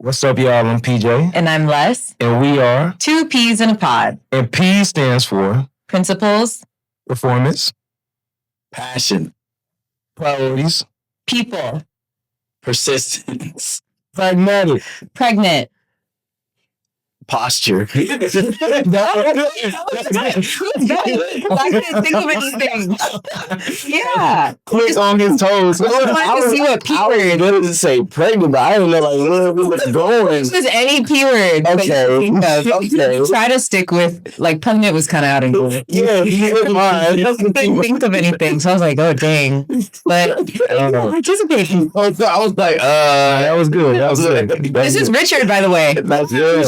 What's up, y'all? I'm PJ. And I'm Les. And we are Two P's in a Pod. And P stands for Principles, performance, passion, priorities, people, persistence, pragmatic, pregnant. posture. I couldn't think of anything. Yeah. quick on his toes. I wanted to see what P I was word. going to say pregnant, but I don't know like what's going. This was any P word. Okay. Try to stick with, like, pregnant was kind of out of here. Yeah, I couldn't think of anything, so I was like, oh, dang. But participating. I was like, that was good. That was good. This is Richard, by the way. That's good.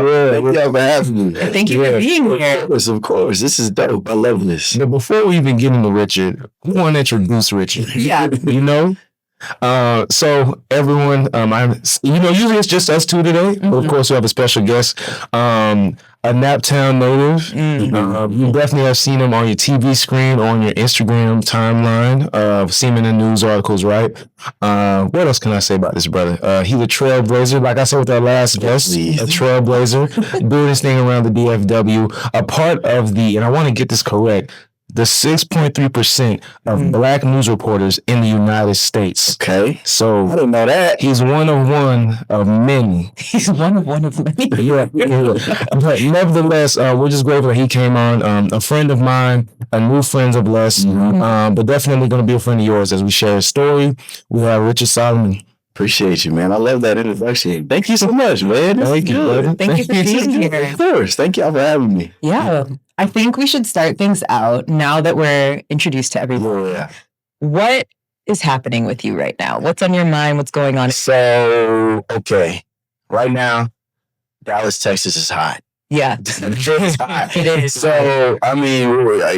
Thank y'all for having me. Thank you for being here. Of course. This is dope. I love this. But before we even get into Richard, we want to introduce Richard. Yeah. You know? So everyone, usually it's just us two today. Mm-hmm. But of course, we have a special guest, a Naptown native. Mm-hmm. You definitely have seen him on your TV screen, on your Instagram timeline, seen him in the news articles, right? What else can I say about this brother? He's a trailblazer, like I said with our last guest, a trailblazer, doing his thing around the DFW, a part of and I want to get this correct, the 6.3% of black news reporters in the United States. Okay. So I didn't know that. He's one of many. He's one of many. Yeah. But nevertheless, we're just grateful that he came on. A friend of mine, a new friend of Les, but definitely going to be a friend of yours as we share his story. We have Richard Solomon. Appreciate you, man. I love that introduction. Thank you so much, man. Thank you, brother. Thank you for being here. Of course. Thank y'all for having me. Yeah. I think we should start things out now that we're introduced to everyone. Yeah. What is happening with you right now? What's on your mind? What's going on? So, okay. Right now, Dallas, Texas is hot. Yeah. It's hot. It is. So, I mean,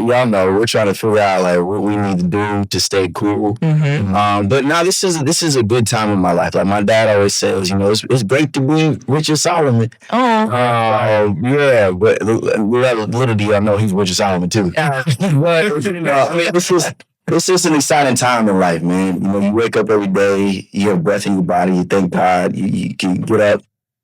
y'all know we're trying to figure out like what we need to do to stay cool. Mm-hmm. But now this is a good time in my life. Like my dad always says, it's great to be Richard Solomon. Oh. Yeah, but little do y'all know he's Richard Solomon too. But I mean, this is an exciting time in life, man. You wake up every day, you have breath in your body, you thank God, you can get up.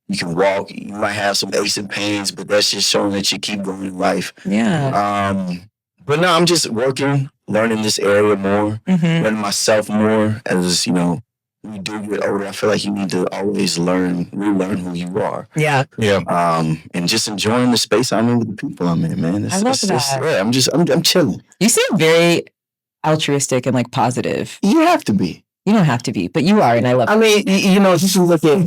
You can walk. You might have some aches and pains, but that's just showing that you keep going in life. Yeah. But no, I'm just working, learning this area more, learning myself more. As when you do get older, I feel like you need to always relearn who you are. Yeah. Yeah. And just enjoying the space I'm in with the people I'm in, man. I love that. I'm chilling. You seem very altruistic and like positive. You have to be. You don't have to be, but you are, and I love it. I mean, just look at,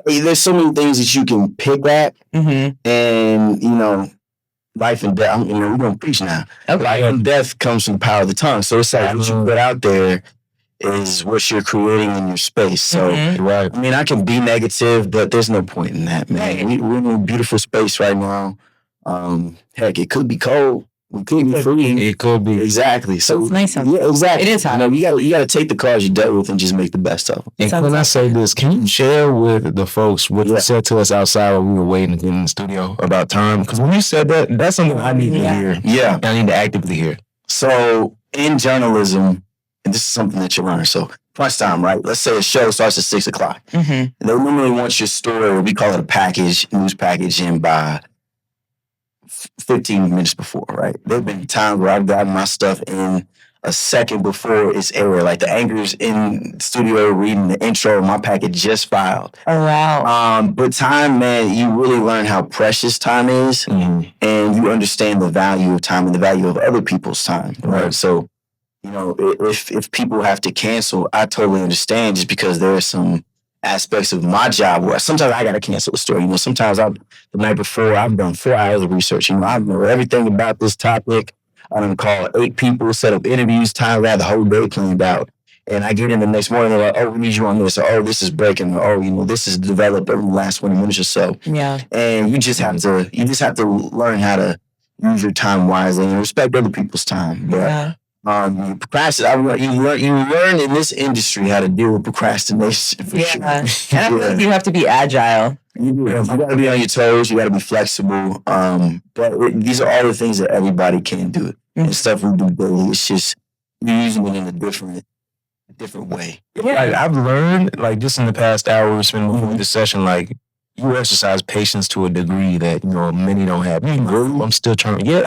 there's so many things that you can pick at, and, life and death, we're going to preach now. Okay. Life and death comes from the power of the tongue. So it's like what you put out there is what you're creating in your space. So, right. I mean, I can be negative, but there's no point in that, man. Right. We're in a beautiful space right now. Heck, it could be cold. We could be free. It could be. Exactly. So it's nice out. Yeah, exactly. It is hot. You got to take the cards you dealt with and just make the best of them. And can I say this? Can you share with the folks what you said to us outside while we were waiting to get in the studio about time? Because when you said that, that's something I need to hear. Yeah. I need to actively hear. So in journalism, and this is something that you learn. So crunch time, right? Let's say a show starts at 6 o'clock. And they normally want your story, or we call it a news package, in by 15 minutes before, right? There have been times where I've gotten my stuff in a second before it's aired. Like the anchor's in the studio reading the intro, my packet just filed. Oh, wow. But time, man, you really learn how precious time is, and you understand the value of time and the value of other people's time, right? So, if people have to cancel, I totally understand, just because there are some aspects of my job where sometimes I got to cancel a story. Sometimes the night before, I've done 4 hours of research. I know everything about this topic. I done called 8 people, set up interviews, time, I had the whole day planned out. And I get in the next morning, they're like, oh, we need you on this. Or, oh, this is breaking. Or, oh, this is developed over the last 20 minutes or so. Yeah. And you just have to learn how to use your time wisely and respect other people's time. But, you procrastinate. You learn in this industry how to deal with procrastination. For sure. And I feel like you have to be agile. You got to be on your toes. You got to be flexible. But these are all the things that everybody can do. And stuff we do daily. It's just you're using it in a different a different way. Like I've learned, like just in the past hour we spent before this session, like you exercise patience to a degree that many don't have. I'm still trying. Yeah,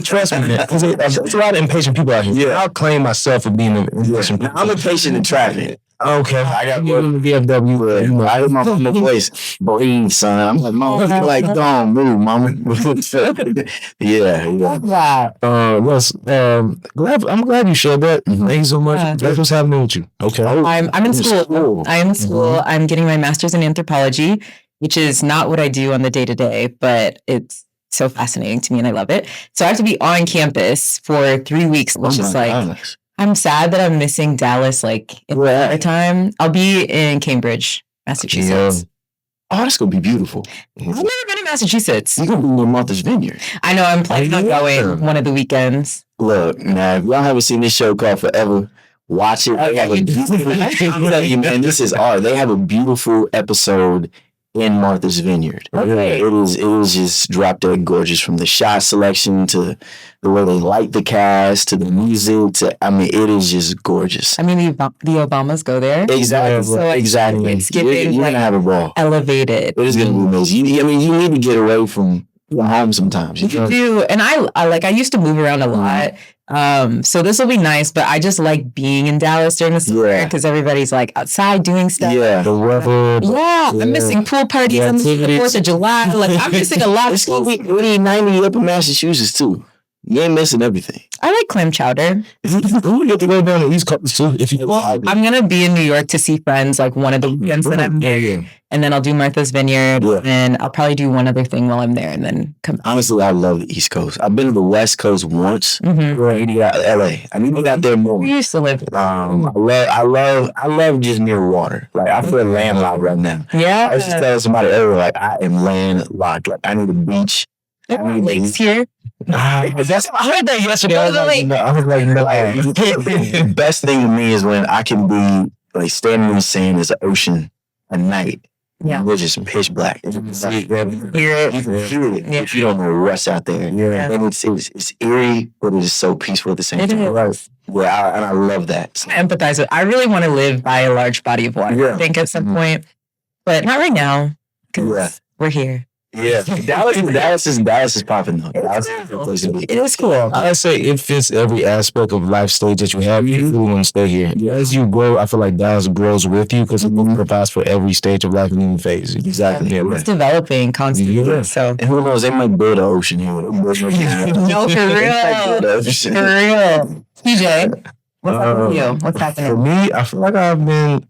trust me, man. There's a lot of impatient people out here. Yeah, I'll claim myself for being impatient. Now, I'm impatient in traffic. Okay, I got one VFW. I hear my mama's voice. Breathe, son. I'm like, mama, like, don't move, mama. yeah. I'm glad you shared that. Thank you so much. That's what's happening with you. Okay. I'm in school. I am in school. I'm getting my master's in anthropology, which is not what I do on the day to day, but it's so fascinating to me and I love it. So I have to be on campus for 3 weeks, which is like. Goodness. I'm sad that I'm missing Dallas, like, in the time. I'll be in Cambridge, Massachusetts. Oh, that's going to be beautiful. I've never been in Massachusetts. You're going to be in Martha's Vineyard. I know, I'm planning on going one of the weekends. Look, now, if y'all haven't seen this show called Forever, watch it. I'm telling you, man, this is art. They have a beautiful episode in Martha's Vineyard. Okay. It was just drop dead gorgeous, from the shot selection to the way they light the cast to the music it is just gorgeous. I mean, the Obamas go there. Exactly. So exactly. It's getting you're gonna have a ball. Elevated. It is gonna be amazing. You need to get away from your home sometimes. You do. And I used to move around a lot. So this will be nice, but I just like being in Dallas during the summer because everybody's like outside doing stuff. Yeah, the weather. Yeah, I'm missing pool parties on the 4th of July. Like I'm missing a lot of stuff. We need 90 up in Massachusetts too. You ain't missing everything. I like clam chowder. You get to go down the East Coast too. I'm gonna be in New York to see friends like one of the weekends that I'm there. And then I'll do Martha's Vineyard, and I'll probably do one other thing while I'm there, and then come back. Honestly, I love the East Coast. I've been to the West Coast once. LA. I need to get out there more. We used to live. I love just near water. Like I feel landlocked right now. Yeah. I was just telling somebody earlier, like I am landlocked. Like I need a beach. There are lakes here. I heard that yesterday. I was like, no. The best thing to me is when I can be like standing in the sand as an ocean at night. Yeah. We're just pitch black. You can hear it. You can hear it if you don't know what's out there. Yeah. And it's eerie, but it is so peaceful at the same time. Right. Yeah, and I love that. I empathize with. I really want to live by a large body of water. Yeah. I think at some point, but not right now because we're here. Yeah, Dallas is popping though. Dallas is a good place to be. It is cool. I say it fits every aspect of life stage that you have. You really want to stay here. As you grow, I feel like Dallas grows with you because it provides for every stage of life and any phase. Exactly. Yeah, it's developing constantly. Yeah. So and who knows, they might build an ocean here. No, for real. For real. TJ. What's happening with you? What's happening? For me, I feel like I've been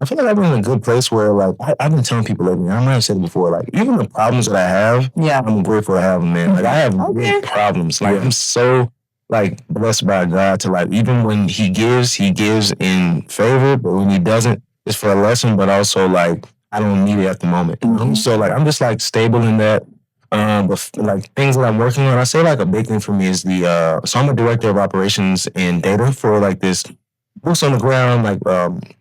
in a good place where like I've been telling people lately. I might have said it before. Like even the problems that I have, I'm grateful to have them, man. Like I have big problems. Like I'm so like blessed by God to like even when He gives in favor, but when He doesn't, it's for a lesson. But also like I don't need it at the moment. So like I'm just like stable in that. But like things that I'm working on, I say like a big thing for me is the so I'm a director of operations and data for like this boots on the ground like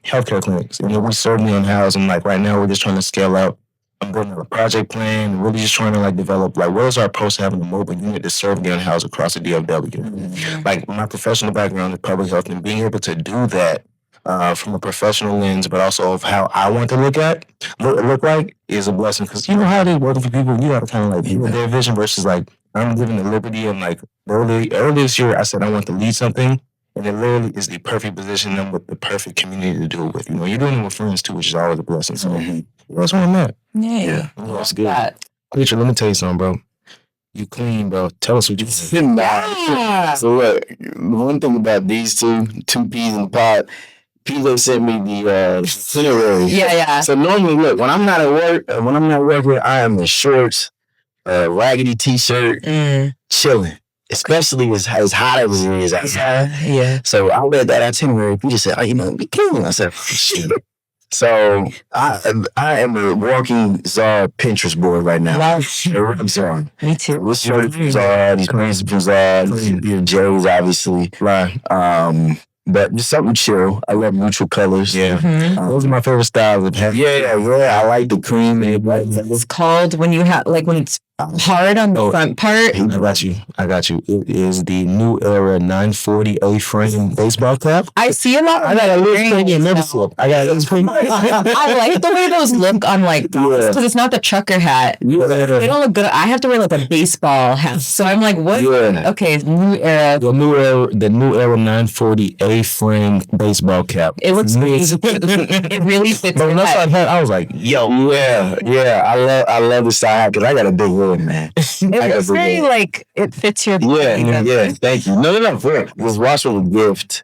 healthcare clinics. And we serve me on housing. Like right now we're just trying to scale out. I'm building a project plan, really just trying to like develop like what is our approach to having a mobile unit to serve the unhoused across the DFW. Like my professional background is public health and being able to do that from a professional lens, but also of how I want to look like is a blessing. Because you know how it is working for people, you got to kind of like build their vision versus like I'm living the liberty and like early this year I said I want to lead something, and it literally is the perfect position and with the perfect community to do it with. You know, you're doing it with friends too, which is always a blessing. So that's where I'm at. Yeah, that's good. Preacher, let me tell you something, bro. You clean, bro. Tell us what you did. Nah. So look, one thing about these two peas in the pot. Pilo sent me the itinerary. Yeah. So normally, look, when I'm not at work, I am in shorts, raggedy t-shirt, chilling. Especially as hot as it is outside. Yeah. So I read that itinerary. Peter said, be clean. I said, shit. So I am a walking Czar Pinterest board right now. Wow. Czar. Me too. What's your Czar? These crazy Czar. J's obviously. Right. But just something chill. I love neutral colors. Yeah. Those are my favorite styles of having. Yeah. I like the cream. It's called when you have when it's hard on the front part. I got you. It is the New Era 940 A-frame baseball cap. I see a lot of I got a little thing in membership. I like the way those look on like because it's not the trucker hat. Yeah. They don't look good. I have to wear like a baseball hat. So I'm like, what? Yeah. Okay, New Era. The New Era 940 A-frame baseball cap. It looks amazing. It really fits. But when I saw that, I was like, yo, yeah. I love the style hat because I got a big head, man. It was very like it fits your body. Yeah. Thank you. No. For it was also a gift.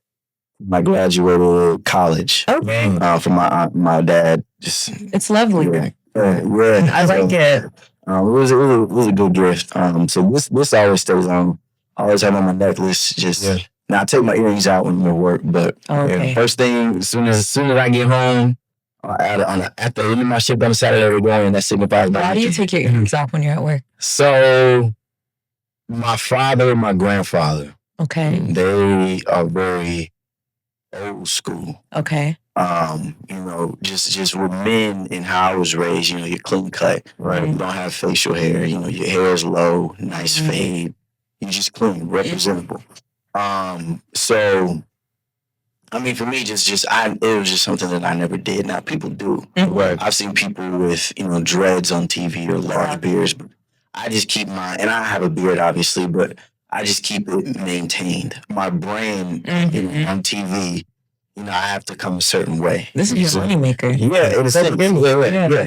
I graduated college. Okay. From my dad. It's lovely. Yeah. I like it. It was a good gift. So this always stays on. I always have on my necklace. Now I take my earrings out when I'm at work, but first thing, as soon as I get home, at the end of my shift on the Saturday, we're going, and that signifies my. Why do you take your earrings off when you're at work? So, my father and my grandfather, they are very old school. Okay. Just with men and how I was raised, you're clean cut, right? You don't have facial hair, your hair is low, nice fade. You're just clean, representable. So, I mean, for me, it was just something that I never did. Now, people do. Right. I've seen people with, dreads on TV or large beards, but I just keep mine, and I have a beard, obviously, but I just keep it maintained. My brand, on TV, I have to come a certain way. This is your moneymaker.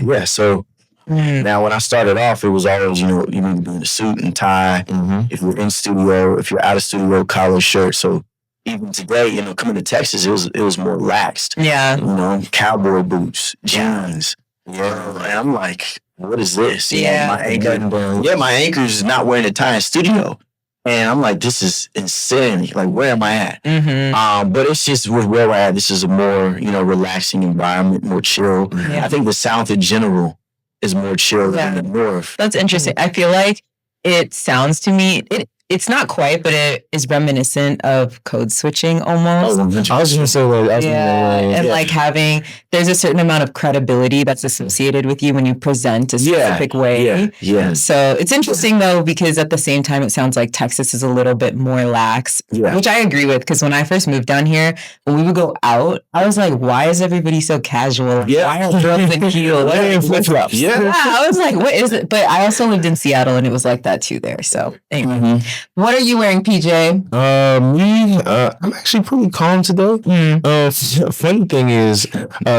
Yeah. So, now, when I started off, it was always, you need to be in a suit and tie. If you're in studio, if you're out of studio, collar shirt. So even today, coming to Texas, it was more relaxed. Yeah. Cowboy boots, jeans. Yeah. And I'm like, what is this? My anchor is not wearing a tie in studio. And I'm like, this is insanity. Like, where am I at? But it's just with where we're at. This is a more, relaxing environment, more chill. Yeah. I think the South in general is more chill than the North. That's interesting. I feel like it sounds to me, it's not quite, but it is reminiscent of code switching almost. I was going to say like there's a certain amount of credibility that's associated with you when you present a specific way. Yeah. So it's interesting though, because at the same time, it sounds like Texas is a little bit more lax, which I agree with. Because when I first moved down here, when we would go out, I was like, why is everybody so casual? Why are girls in heels? Why are they in flip-flops? Yeah, I was like, what is it? But I also lived in Seattle and it was like that too there. So anyway. What are you wearing, PJ? I'm actually pretty calm today. Funny thing is,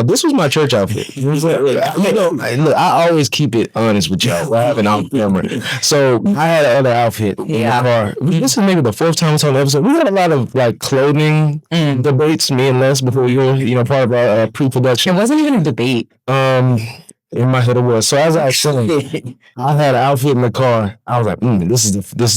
this was my church outfit. It was look, I always keep it honest with y'all. I have an on camera. So I had another outfit in the car. This is maybe the fourth time it's on the episode. We had a lot of like clothing debates, me and Les, before you were, part of our pre-production. It wasn't even a debate. In my head it was. So as I was saying, I had an outfit in the car. I was like, this is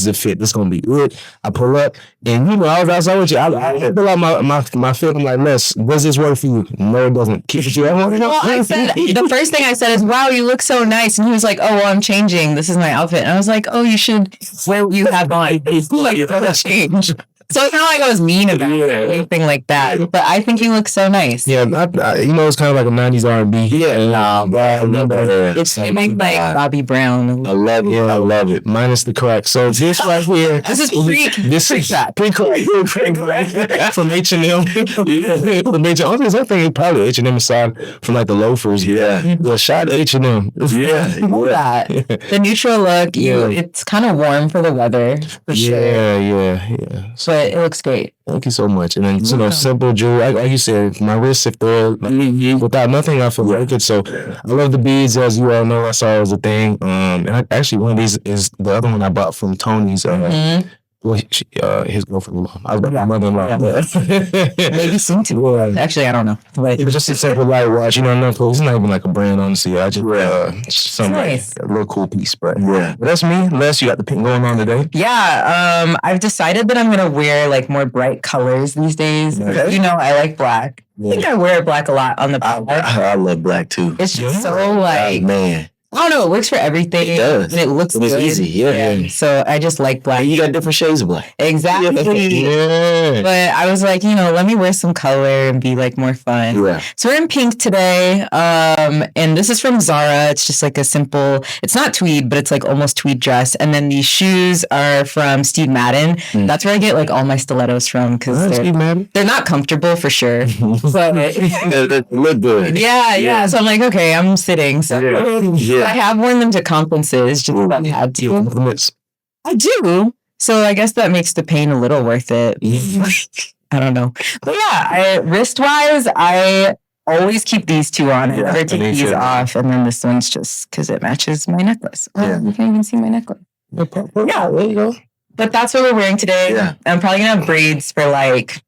the fit. This is gonna be good. I pull up, and I was outside with you. I pull out my fit. I'm like, Les, does this work for you? No, it doesn't. Keep it you ever want to know. Well, I said the first thing I said is, wow, you look so nice. And he was like, oh, well, I'm changing. This is my outfit. And I was like, oh, you should wear what you have on. It's like change. So it's not like I was mean about anything like that, but I think you look so nice. Yeah, it's kind of like a 90s R&B. It's like Bobby Brown. I love it. Minus the crack. So this right here. This is pre-crack. Pre-crack. From H&M. From H&M. Honestly, that thing is probably H&M aside from like the loafers. Yeah. The shot H&M. That. The neutral look, it's kind of warm for the weather. For sure. Yeah. But it looks great. Thank you so much. And then, simple jewelry. Like you said, my wrist, if they're without nothing, I feel naked. So I love the beads, as you all know. I saw it was a thing. And actually, one of these is the other one I bought from Tony's. His girlfriend. I was about my mother-in-law. Maybe soon too. Well, actually, I don't know. But it was just a simple light watch. It's not even like a brand, honestly. I just something nice. Like a little cool piece, but but that's me. Les, you got the pink going on today. Yeah. I've decided that I'm gonna wear like more bright colors these days. Okay. I like black. I think I wear black a lot on the pod. I love black too. It's just so like man. I don't know. It works for everything. It does. And it looks It's good. easy. Yeah. So I just like black. And you got different shades of black. Exactly. Yeah. But I was like, let me wear some color and be like more fun. Yeah. So we're in pink today. And this is from Zara. It's just like a simple, it's not tweed, but it's like almost tweed dress. And then these shoes are from Steve Madden. That's where I get like all my stilettos from because they're not comfortable for sure. But They look good. yeah. So I'm like, okay, I'm sitting. So I have worn them to conferences just because I had to. I do. So I guess that makes the pain a little worth it. I don't know. But yeah, wrist-wise, I always keep these two on. I never take these off. And then this one's just because it matches my necklace. Oh, you can't even see my necklace. Yeah, there you go. But that's what we're wearing today. Yeah. I'm probably going to have braids for like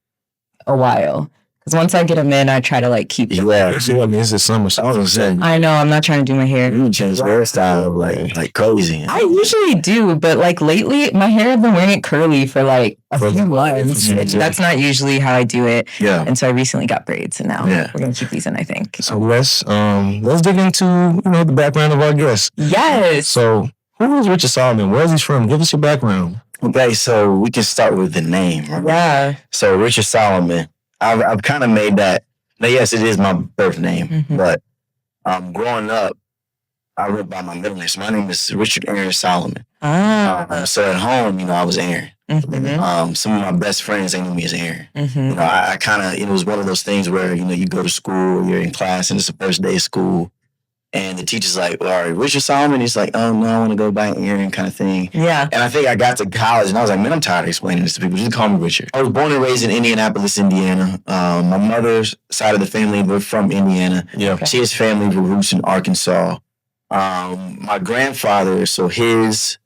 a while. Because once I get them in, I try to like keep them. Yeah. It's the summer. So I was gonna say, I know, I'm not trying to do my hair. you change hairstyle like crazy. I usually do, but like lately, my hair, I've been wearing it curly for like a few months. That's not usually how I do it. Yeah. And so I recently got braids, and now we're gonna keep these in, I think. So let's dig into the background of our guest. Yes. So who is Richard Solomon? Where is he from? Give us your background. Okay, so we can start with the name. Right? Yeah. So Richard Solomon, I've kind of made that. Now, yes, it is my birth name, but growing up, I went by my middle name. So my name is Richard Aaron Solomon. So at home, I was Aaron. Some of my best friends, they knew me as Aaron. I kind of, it was one of those things where, you go to school, you're in class, and it's the first day of school. And the teacher's like, all right, Richard Solomon. He's like, oh, no, I want to go by Aaron kind of thing. Yeah. And I think I got to college and I was like, man, I'm tired of explaining this to people. Just call me Richard. I was born and raised in Indianapolis, Indiana. My mother's side of the family were from Indiana. Yeah. Okay. His family were roots in Arkansas. My grandfather, so his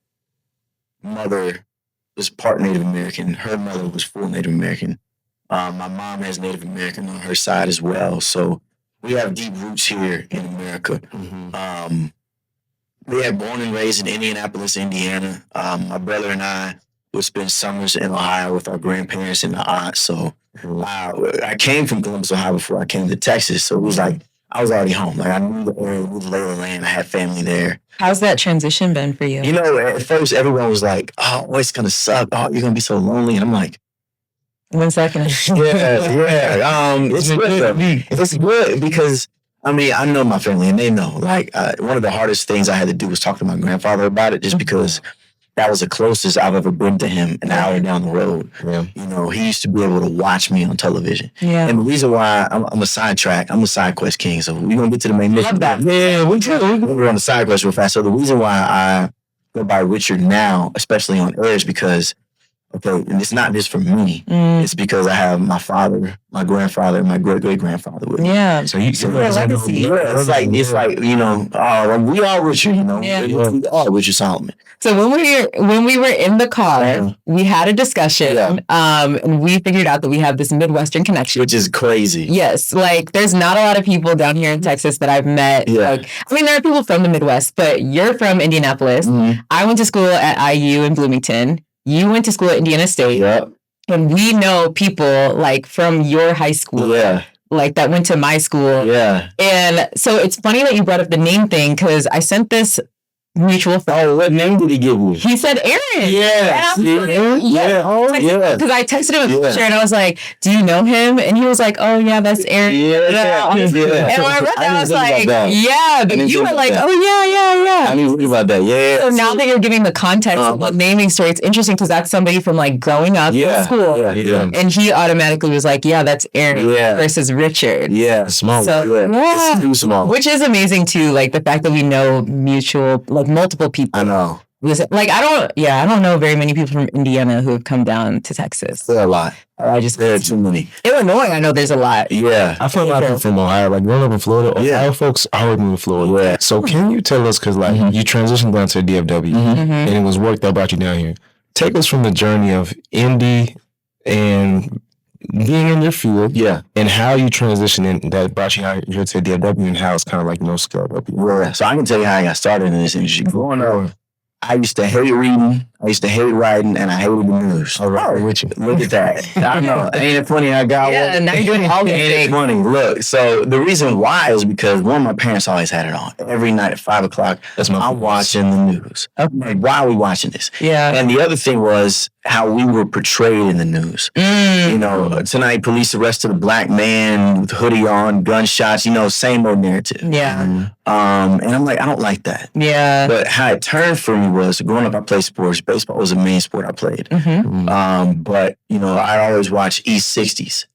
mother was part Native American. Her mother was full Native American. My mom has Native American on her side as well. So we have deep roots here in America. We are born and raised in Indianapolis, Indiana. My brother and I would spend summers in Ohio with our grandparents and my aunt. So I came from Columbus, Ohio before I came to Texas. So it was like I was already home. Like I knew the area, knew the lay of the land. I had family there. How's that transition been for you? At first everyone was like, oh, it's going to suck. Oh, you're going to be so lonely. And I'm like, when's that going to it's good. It's good because, I know my family and they know. Like, one of the hardest things I had to do was talk to my grandfather about it just because that was the closest I've ever been to him an hour down the road. Yeah. He used to be able to watch me on television. Yeah. And the reason why I'm a sidetrack, I'm a side quest king. So we're going to get to the main mission. Yeah, we're on the side quest real fast. So the reason why I go by Richard now, especially on air, is because and it's not just for me. It's because I have my father, my grandfather, and my great-great-grandfather with me. Yeah. So it's like we are Richard, We are Richard Solomon. So when we were in the car, we had a discussion, and we figured out that we have this Midwestern connection, which is crazy. Yes, like there's not a lot of people down here in Texas that I've met. Yeah. There are people from the Midwest, but you're from Indianapolis. I went to school at IU in Bloomington. You went to school at Indiana State. Yep. And we know people like from your high school. Yeah. Like that went to my school. Yeah. And so it's funny that you brought up the name thing because I sent this mutual friend. Oh, what name did he give you? He said Aaron. Yeah. Yeah. Oh, yeah. Because I texted him a picture and I was like, do you know him? And he was like, oh, yeah, that's Aaron. Yeah. And when I read that, I was like, yeah. But you were like, oh, yeah. I didn't think about that. Yeah. So now that you're giving the context of the naming story, it's interesting because that's somebody from like growing up in school. Yeah. And he automatically was like, yeah, that's Aaron versus Richard. Yeah. Small. So, It's too small. Which is amazing too. Like the fact that we know multiple people. I know. Like I don't know very many people from Indiana who have come down to Texas. There are a lot. There are too many. Illinois, I know there's a lot. Yeah. I feel a lot of people from Ohio. Like growing up in Florida, Ohio folks always moved to Florida. Yeah. So can you tell us, because you transitioned down to DFW and it was work that brought you down here. Take us from the journey of Indy and being in your field, and how you transitioned in that brought you out here to DFW and how it's kind of like scaled up. Yeah. So I can tell you how I got started in this industry. Growing up, I used to hate reading. I used to hate writing and I hated the news. All right, with you. Look at that. I know. Ain't it funny I got Yeah, one? now you're doing all these Ain't it things. funny? Look, so the reason why is because one, my parents always had it on. Every night at 5 o'clock, I'm watching the news. I'm like, why are we watching this? Yeah. And the other thing was how we were portrayed in the news. You know, tonight police arrested a black man with hoodie on, gunshots, you know, same old narrative. Yeah. And I'm like, I don't like that. Yeah. But how it turned for me was growing up, I played sports. Baseball was the main sport I played. But, you know, I always watch East 60s.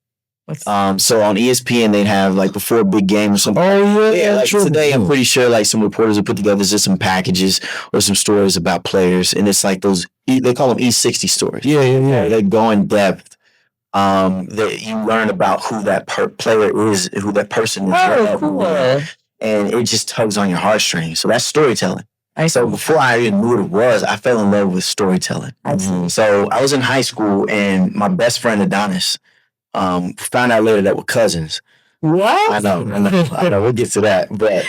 So on ESPN, they'd have like before a big game or something. Oh, yeah. Like today, I'm pretty sure like some reporters will put together just some packages or some stories about players. And it's like those, they call them East 60 stories. Yeah. They go in depth. That you learn about who that player is, who that person is. Oh, cool. And it just tugs on your heartstrings. So that's storytelling. So before I even knew what it was, I fell in love with storytelling. So I was in high school and my best friend Adonis found out later that we're cousins. What? I know. We'll get to that. But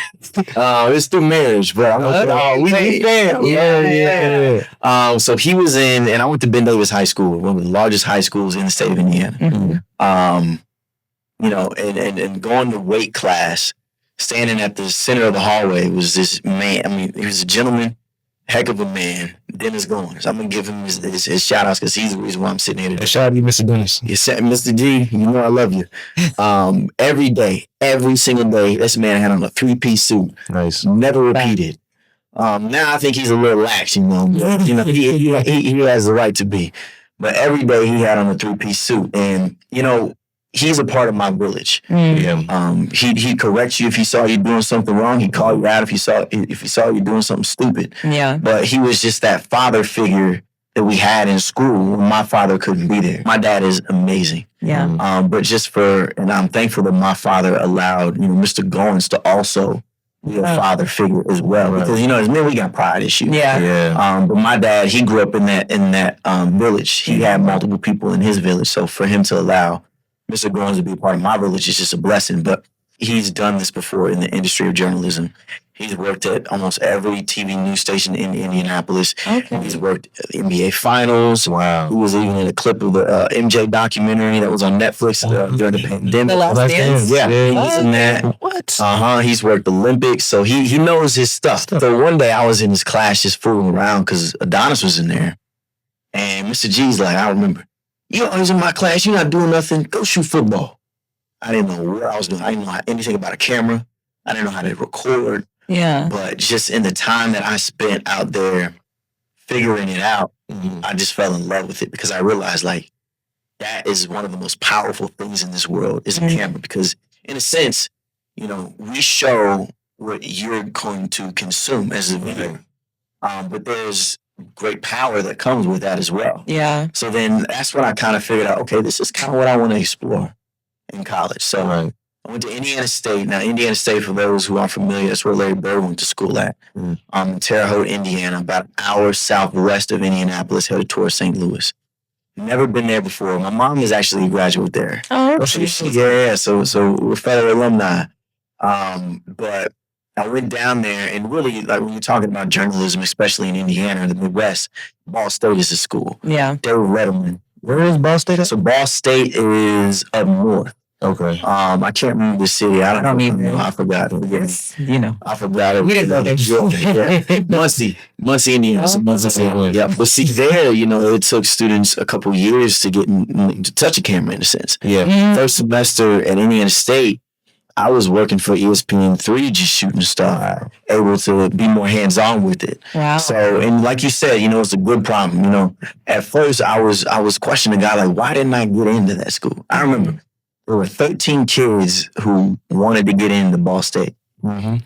it's through marriage. But I'm like, we fam. Yeah. So he was in, and I went to Ben Davis High School, one of the largest high schools in the state of Indiana. You know, and going to weight class, standing at the center of the hallway was this man. I mean, he was a gentleman, heck of a man, Dennis Goins. I'm going to give him his shout outs because he's the reason why I'm sitting here today. Shout out to you, Mr. Dennis. You said, Mr. G, you know I love you. Every day, every single day, this man had on a 3-piece suit. Nice. Never repeated. Now I think he's a little lax, you know. He has the right to be. But every day he had on a 3-piece suit. And, you know, he's a part of my village. He'd correct you if he saw you doing something wrong. He'd call you out if he saw you doing something stupid. Yeah. But he was just that father figure that we had in school when my father couldn't be there. My dad is amazing. Yeah. But and I'm thankful that my father allowed, you know, Mr. Goins to also be a father figure as well. Because, you know, as men, we got pride issues. Yeah. But my dad, he grew up in that village. He had multiple people in his village. So for him to allow Mr. Goins to be a part of my village is just a blessing. But he's done this before in the industry of journalism. He's worked at almost every TV news station in Indianapolis. Okay. He's worked at the NBA Finals. Wow. He was even in a clip of the MJ documentary that was on Netflix during the pandemic. The Last Dance? Yeah, he's in that. What? He's worked Olympics, so he knows his stuff. So one day I was in his class just fooling around because Adonis was in there. And Mr. G's like, I remember, you always in my class, you're not doing nothing, go shoot football. I didn't know what I was doing. I didn't know anything about a camera. I didn't know how to record. Yeah. But just in the time that I spent out there figuring it out, I just fell in love with it because I realized like that is one of the most powerful things in this world is a camera. Because in a sense, you know, we show what you're going to consume as a viewer. But there's great power that comes with that as well. Yeah. So then that's when I kind of figured out, okay, this is kind of what I want to explore in college. So I went to Indiana State. Now, Indiana State, for those who aren't familiar, that's where Larry Bird went to school at. In Terre Haute, Indiana, about an hour southwest of Indianapolis, headed towards St. Louis. Never been there before. My mom is actually a graduate there. Oh, yeah. So we're fellow alumni. But I went down there, and really, like when you're talking about journalism, especially in Indiana or the Midwest, Ball State is a school. Yeah. David Letterman. Where is Ball State? So Ball State is up north. Okay. I can't remember the city. I don't know. I forgot. You know. I forgot it. We didn't go there. Muncie, Indiana. Yeah. But see, there, you know, it took students a couple years to get to touch a camera in a sense. Yeah. First semester at Indiana State, I was working for ESPN3, just shooting stuff, able to be more hands-on with it. Wow. So, and like you said, you know, it's a good problem. You know, at first I was questioning the guy, like, why didn't I get into that school? I remember there were 13 kids who wanted to get into Ball State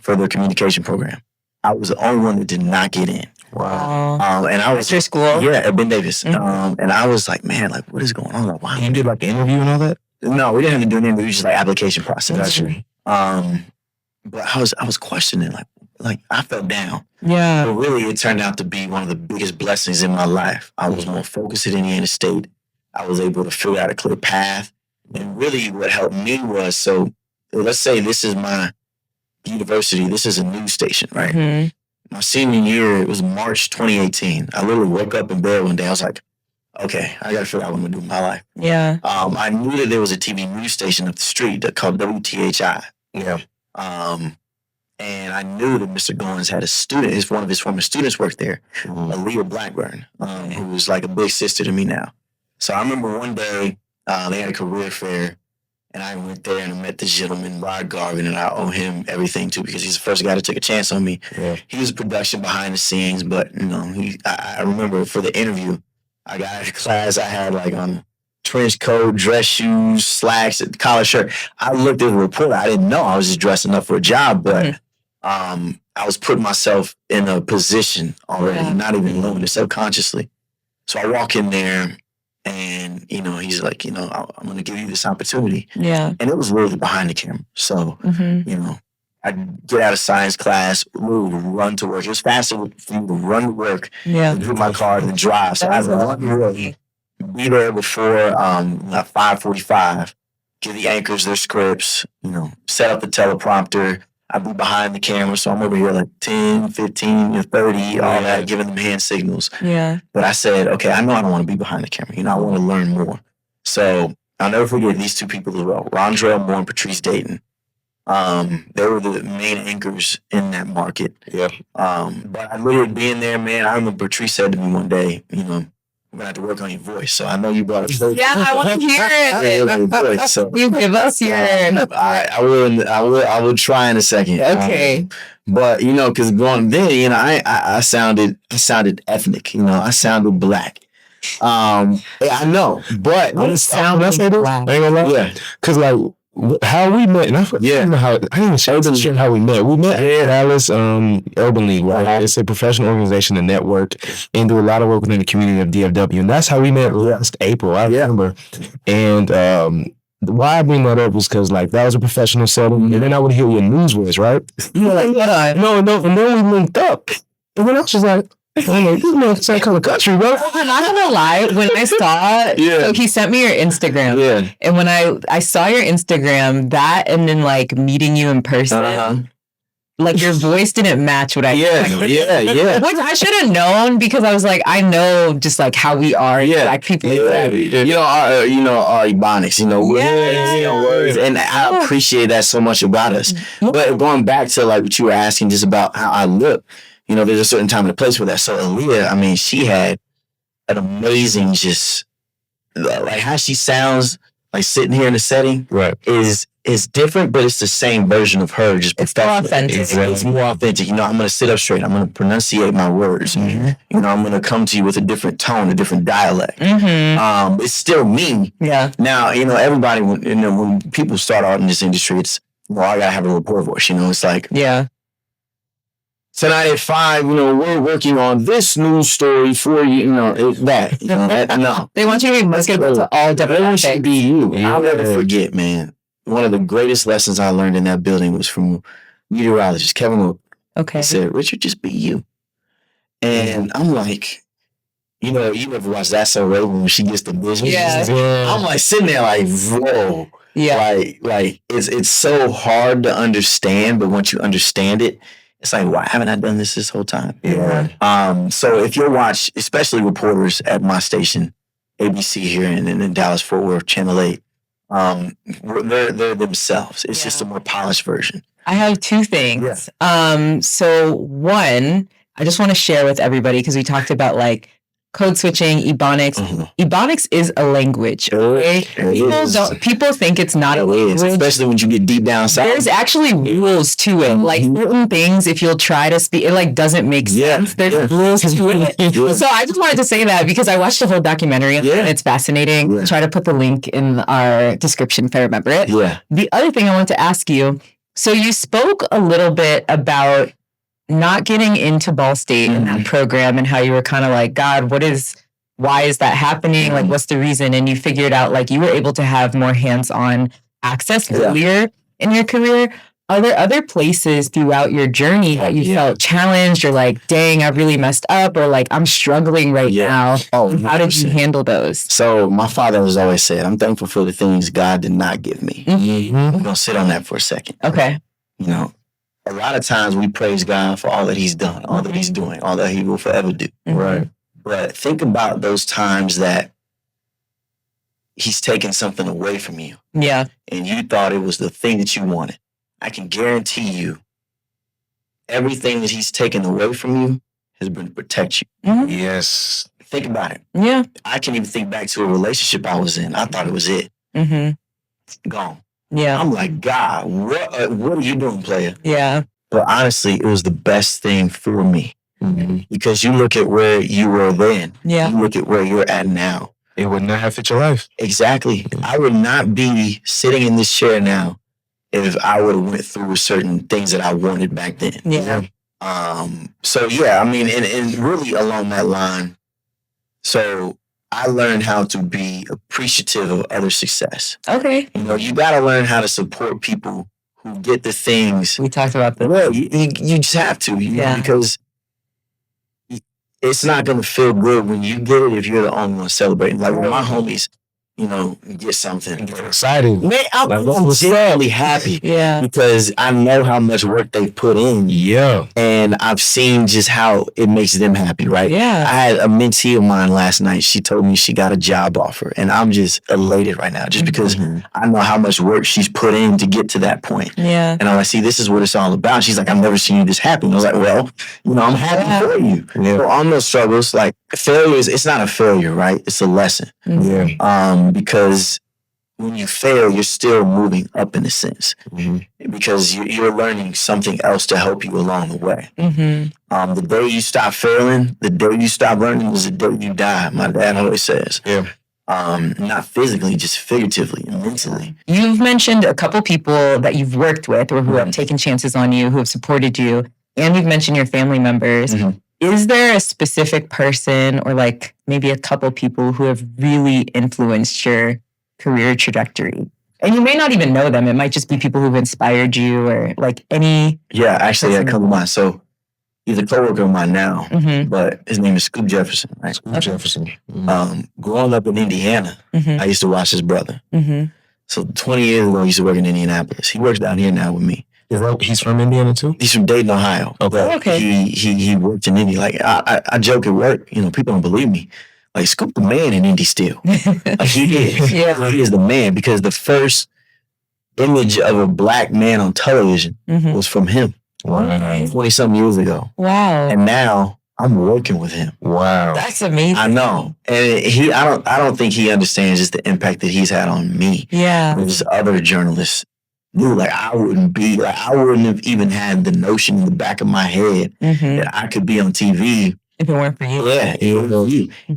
for their communication program. I was the only one that did not get in. Wow. And I was at your school? Yeah, at Ben Davis. And I was like, man, like, what is going on? Like, why? You did like an interview and all that? No, we didn't have to do an interview. It was just like application process. Gotcha. But I was questioning, like I fell down. Yeah. But really, it turned out to be one of the biggest blessings in my life. I was more focused at Indiana State. I was able to figure out a clear path. And really what helped me was, so let's say this is my university. This is a news station, right? my senior year, it was March 2018. I literally woke up in bed one day. I was like, okay, I got to figure out what I'm going to do with my life. Yeah. I knew that there was a TV news station up the street called WTHI. Yeah. And I knew that Mr. Goins had a student, one of his former students worked there, Aaliyah Blackburn, who was like a big sister to me now. So I remember one day they had a career fair, and I went there and I met this gentleman, Rod Garvin, and I owe him everything too because he's the first guy to take a chance on me. Yeah. He was production behind the scenes, but I remember for the interview, I got out of class, I had like on trench coat, dress shoes, slacks, collar shirt. I looked at the report. I didn't know I was just dressing up for a job, but I was putting myself in a position already, not even knowing it subconsciously. So I walk in there and, he's like, I'm going to give you this opportunity. Yeah. And it was really behind the camera. So, I get out of science class, run to work. It was faster for me to run to work than put my car and drive. So I had to run to work, be there before 5:45, give the anchors their scripts, set up the teleprompter. I'd be behind the camera, so I'm over here like 10, 15, 30, all that, giving them hand signals. Yeah. But I said, okay, I know I don't want to be behind the camera. I want to learn more. So I'll never forget these two people as well, Rondrell Moore and Patrice Dayton. They were the main anchors in that market. Yeah. But I literally being there, man, I remember Patrice said to me one day, we're going to have to work on your voice. So I know you brought it. Yeah, I want to hear it. So, you give us your... I will try in a second. Okay. But, because going then, I sounded ethnic. I sounded black. I know, but... What sound I say this? I ain't gonna lie. Yeah. Because, how we met, and I didn't even share how we met. We met at Dallas Urban League, right? It's a professional organization, a network, and do a lot of work within the community of DFW. And that's how we met last April, I remember. And why I bring that up was because that was a professional setting, and then I would hear your news voice, right? You were like, no, and then we linked up. And then I was just like, this man's same color country, bro. I'm not gonna lie. When I saw, so he sent me your Instagram. Yeah. And when I saw your Instagram, that and then meeting you in person, your voice didn't match what I. Yeah. Which I should have known because I was like, I know just how we are, black people. Our ebonics, words, and I appreciate that so much about us. But going back to what you were asking, just about how I look. There's a certain time and a place for that. So Aaliyah, she had an amazing how she sounds sitting here in the setting is different, but it's the same version of her. Just it's more authentic. It's more authentic. I'm going to sit up straight. I'm going to pronunciate my words. Mm-hmm. I'm going to come to you with a different tone, a different dialect. Mm-hmm. It's still me. Yeah. Now, everybody, when people start out in this industry, it's, I got to have a rapport voice. It's like, tonight at 5, we're working on this news story for you. I know. They want you to be basketball to all different. They want you to be you. I'll never forget, man. One of the greatest lessons I learned in that building was from meteorologist Kevin Wood. Okay. He said, Richard, just be you. And I'm like, you ever watch That's So Raven when she gets the vision? Yeah. I'm sitting there whoa. Yeah. It's so hard to understand, but once you understand it, it's why haven't I done this whole time? Yeah. So if you watch, especially reporters at my station, ABC here in Dallas Fort Worth, Channel 8, they're themselves. It's just a more polished version. I have two things. Yeah. So one, I just want to share with everybody because we talked about code switching, ebonics. Mm-hmm. Ebonics is a language. Okay? People think it's not a language. Especially when you get deep down south. There's actually rules to it. Certain things, if you'll try to speak, it doesn't make sense. There's rules to it. So I just wanted to say that because I watched the whole documentary and it's fascinating. Yeah. Try to put the link in our description if I remember it. Yeah. The other thing I want to ask you, so you spoke a little bit about not getting into Ball State in that program and how you were kind of God, why is that happening? What's the reason? And you figured out you were able to have more hands-on access earlier in your career. Are there other places throughout your journey that you felt challenged or dang, I really messed up or I'm struggling right now? Oh, how did you handle those? So my father has always said, I'm thankful for the things God did not give me. Mm-hmm. I'm going to sit on that for a second. Okay. a lot of times we praise God for all that he's done, all that he's doing, all that he will forever do. Right. But think about those times that he's taken something away from you. Yeah. And you thought it was the thing that you wanted. I can guarantee you everything that he's taken away from you has been to protect you. Yes. Think about it. Yeah. I can even think back to a relationship I was in. I thought it was it. Gone. Yeah. I'm like, God, what are you doing, player? Yeah. But honestly, it was the best thing for me. Because you look at where you were then. Yeah. You look at where you're at now. It would not have fit your life. Exactly. I would not be sitting in this chair now if I would have went through certain things that I wanted back then. Yeah. So yeah, I mean, and really along that line, so I learned how to be appreciative of other success. Okay. You know, you got to learn how to support people who get the things. We talked about this. Well, you just have to, you know, because it's not going to feel good when you get it if you're the only one celebrating. Like when my homies, you know, get something. Get excited. Man, I'm genuinely happy. Yeah. Because I know how much work they put in. Yeah. And I've seen just how it makes them happy, right? Yeah. I had a mentee of mine last night. She told me she got a job offer. And I'm just elated right now just because I know how much work she's put in to get to that point. Yeah. And I'm like, see, this is what it's all about. She's like, I've never seen you this happy. And I was like, well, you know, I'm happy for you. Yeah. So on those struggles, like failure it's not a failure, right? It's a lesson. Yeah. Because when you fail, you're still moving up in a sense because you're learning something else to help you along the way. The day you stop failing, the day you stop learning is the day you die. My dad always says. Yeah. Not physically, just figuratively and mentally. You've mentioned a couple people that you've worked with or who have taken chances on you, who have supported you, and you've mentioned your family members. Is there a specific person or like maybe a couple people who have really influenced your career trajectory? And you may not even know them. It might just be people who've inspired you or like any... Yeah, actually, I come to mind. So he's a coworker of mine now, but his name is Scoop Jefferson, right? Scoop Jefferson. Growing up in Indiana, I used to watch his brother. So 20 years ago, he used to work in Indianapolis. He works down here now with me. He's from Indiana too? He's from Dayton, Ohio. Okay. He worked in Indy. Like I joke at work, you know, people don't believe me. Like Scoop the man in Indy still. Like he is. Yeah. He is the man because the first image of a black man on television was from him. Wow. 20-something years ago. Wow. And now I'm working with him. Wow. That's amazing. I know. And I don't think he understands just the impact that he's had on me. Yeah. There's other journalists. Dude, like I wouldn't have even had the notion in the back of my head that I could be on TV. If it weren't for you. Yeah,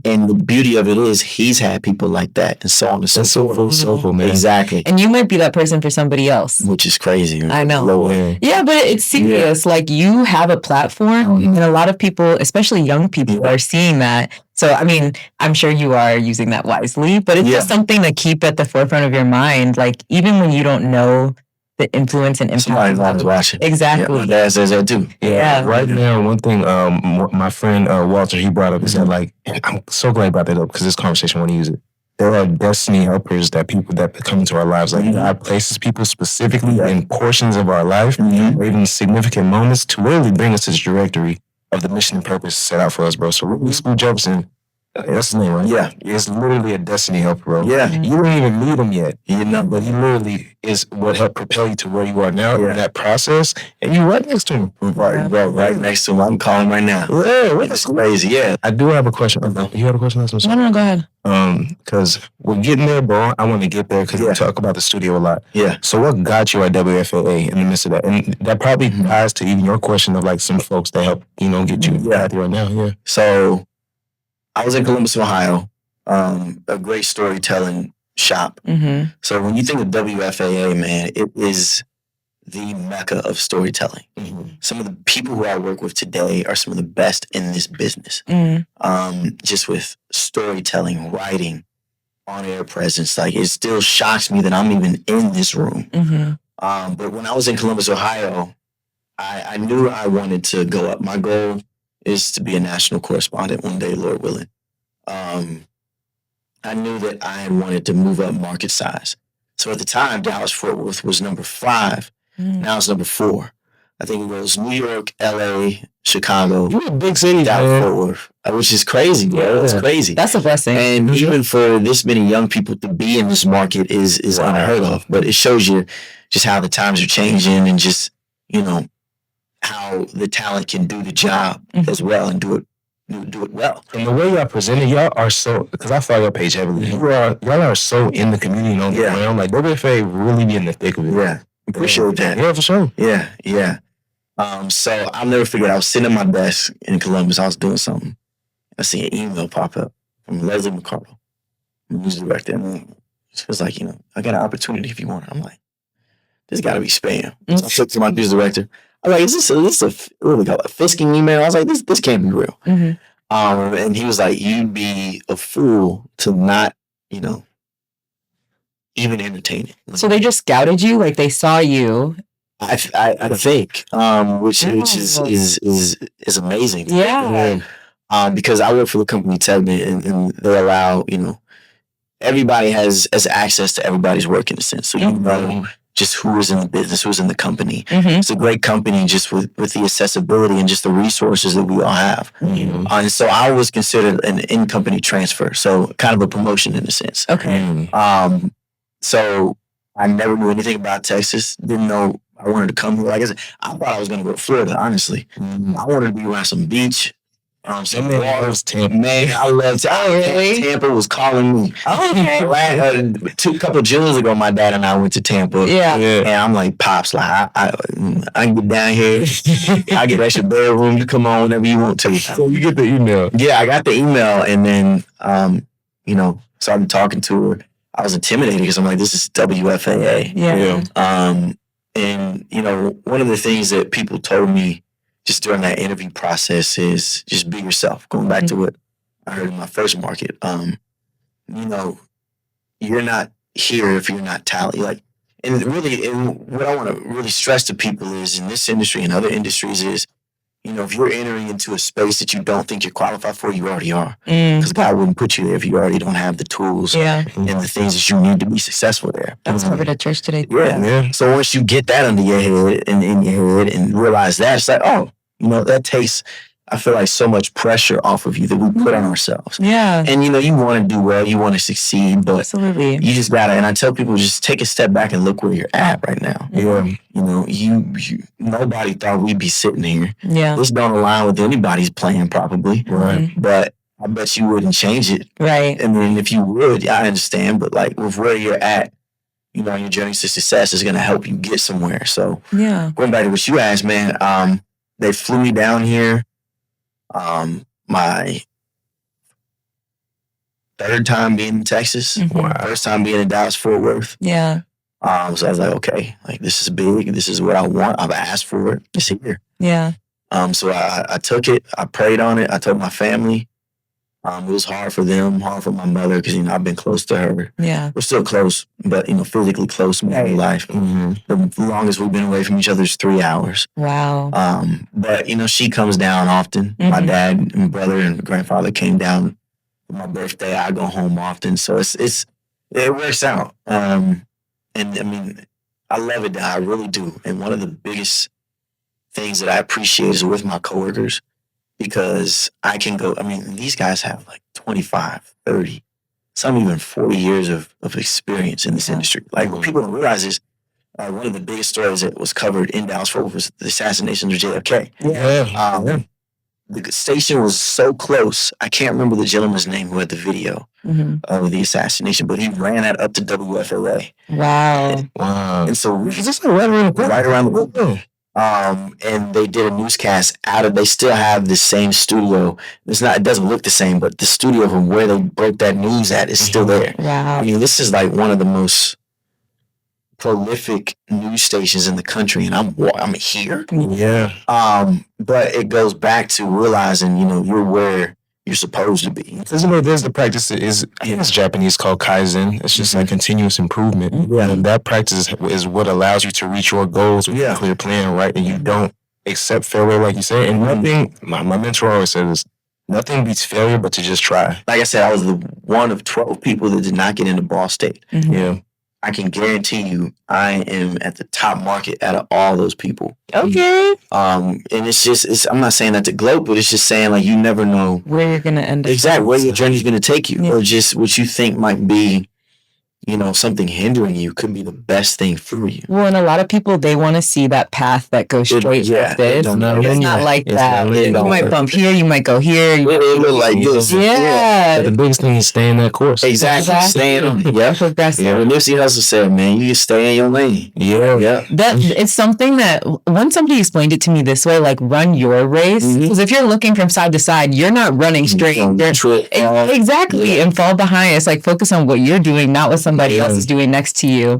and the beauty of it is he's had people like that and so on and so That's so full circle, man. Exactly. And you might be that person for somebody else. Which is crazy. I know. Lord. Yeah, but it's serious. Like you have a platform and a lot of people, especially young people, are seeing that. So, I mean, I'm sure you are using that wisely, but it's just something to keep at the forefront of your mind. Like even when you don't know the influence and impact. Somebody's always watching. Exactly. Yeah, my dad says that too. Yeah. Right now, one thing my friend Walter, he brought up is that like, I'm so glad about that up because this conversation, I want to use it. There are destiny helpers that people that come into our lives. Like God places people specifically in portions of our life or even significant moments to really bring us to the trajectory of the mission and purpose set out for us, bro. So really, Scoop Jefferson, that's his name, right? Yeah. It's literally a destiny helper, bro. Yeah. You don't even meet him yet, you know, but he literally is what helped propel you to where you are now in that process. And you're right next to him. Right next to him. I'm calling right now. Yeah, It's crazy. Yeah. I do have a question. You have a question? No, go ahead. Because we're getting there, bro. I want to get there because we talk about the studio a lot. Yeah. So what got you at WFAA in the midst of that? And that probably ties to even your question of like some folks that help, you know, get you out there right now. Yeah. So I was in Columbus, Ohio, a great storytelling shop. So when you think of WFAA, man, it is the mecca of storytelling. Some of the people who I work with today are some of the best in this business. Just with storytelling, writing, on-air presence. Like it still shocks me that I'm even in this room. But when I was in Columbus, Ohio, I knew I wanted to go up. My goal is to be a national correspondent one day, Lord willing. I knew that I wanted to move up market size. So at the time, Dallas-Fort Worth was number 5. Now it's number 4. I think it goes New York, LA, Chicago, You're a big city, Dallas, man. Fort Worth, which is crazy, bro. It's crazy. That's a blessing. And even for this many young people to be in this market is unheard of. But it shows you just how the times are changing and just, how the talent can do the job as well and do it well. And the way y'all presented, y'all are so, because I follow your page heavily, y'all are so in the community and on the ground. Like, WFAA really be in the thick of it. Yeah. Appreciate that. Yeah, for sure. Yeah. So I'll never forget, I was sitting at my desk in Columbus, I was doing something. I see an email pop up from Leslie McCardle, the news director. And she was like, I got an opportunity if you want it. I'm like, this got to be spam. So I took to my news director. I was like, is this a what do we call it, a phishing email? I was like, this can't be real. And he was like, you'd be a fool to not, even entertain it. So they just scouted you, like they saw you. I think, which is amazing. Yeah. Because I work for the company Tegna, and they allow, everybody has access to everybody's work in a sense. So you know just who is in the business, who's in the company. It's a great company just with the accessibility and just the resources that we all have. And so I was considered an in-company transfer, so kind of a promotion in a sense. Okay. So I never knew anything about Texas. Didn't know I wanted to come here. Like I said, I thought I was going to go to Florida, honestly. I wanted to be around some beach. Some water. Man, I love Tampa. Really? Tampa was calling me. Okay. A couple of Junes ago, my dad and I went to Tampa. Yeah. And I'm like, Pops, like, I can get down here. I get extra bedroom. You come on whenever you want to. So you get the email. Yeah, I got the email, and then, started talking to her. I was intimidated because I'm like, this is WFAA. Yeah. And, one of the things that people told me just during that interview process is just be yourself. Going back to what I heard in my first market, you're not here if you're not talented. And what I want to really stress to people is in this industry and other industries is, if you're entering into a space that you don't think you're qualified for, you already are. Because God wouldn't put you there if you already don't have the tools and the things that you need to be successful there. That's covered at church today. Yeah. So once you get that under your head and in your head and realize that, it's like, that takes, I feel like, so much pressure off of you that we put on ourselves. Yeah. And, you want to do well, you want to succeed, but absolutely, you just got to, and I tell people, just take a step back and look where you're at right now. You nobody thought we'd be sitting here. Yeah. This don't align with anybody's plan probably. Right. But I bet you wouldn't change it. Right. And then if you would, I understand, but with where you're at, your journey to success is going to help you get somewhere. So going back to what you asked, man, they flew me down here. My third time being in Texas, first time being in Dallas, Fort Worth. Yeah. So I was like, okay, this is big. This is what I want. I've asked for it. It's here. Yeah. So I took it. I prayed on it. I told my family. It was hard for them, hard for my mother, because I've been close to her. Yeah. We're still close, but physically close my whole life. The longest we've been away from each other is 3 hours. Wow. But she comes down often. My dad and brother and grandfather came down for my birthday. I go home often, so it works out. And I love it. I really do. And one of the biggest things that I appreciate is with my coworkers. Because I can go, these guys have 25, 30, some even 40 years of experience in this industry. What people don't realize is one of the biggest stories that was covered in Dallas Fort Worth was the assassination of JFK. The station was so close. I can't remember the gentleman's name who had the video of the assassination, but he ran that up to WFAA. Wow. And so Is this right around the corner? And they did a newscast they still have the same studio. It doesn't look the same, but the studio from where they broke that news at is still there. Wow. This is one of the most prolific news stations in the country, and I'm here. Yeah. But it goes back to realizing, you're where you're supposed to be. Because there's the practice that is, I think it's Japanese called Kaizen. It's just continuous improvement. And that practice is what allows you to reach your goals with a clear plan, right? And you don't accept failure, like you said. And nothing, my mentor always said this, nothing beats failure but to just try. Like I said, I was one of 12 people that did not get into Ball State. Yeah. I can guarantee you I am at the top market out of all those people. Okay. And I'm not saying that to gloat, but it's just saying like you never know where you're gonna end up. Exactly where your journey's gonna take you. Or just what you think might be, something hindering you could be the best thing for you. Well, and a lot of people, they want to see that path that goes straight like this. It's not like that. You might bump here, you might go here. It look like this. Yeah. The biggest thing is stay in that course. Exactly. Staying on. Yeah. When Nipsey Hussle said, man, you just stay in your lane. Yeah. It's something that when somebody explained it to me this way, like run your race. Because if you're looking from side to side, you're not running straight. Exactly. And fall behind. It's like focus on what you're doing, not what somebody else is doing next to you.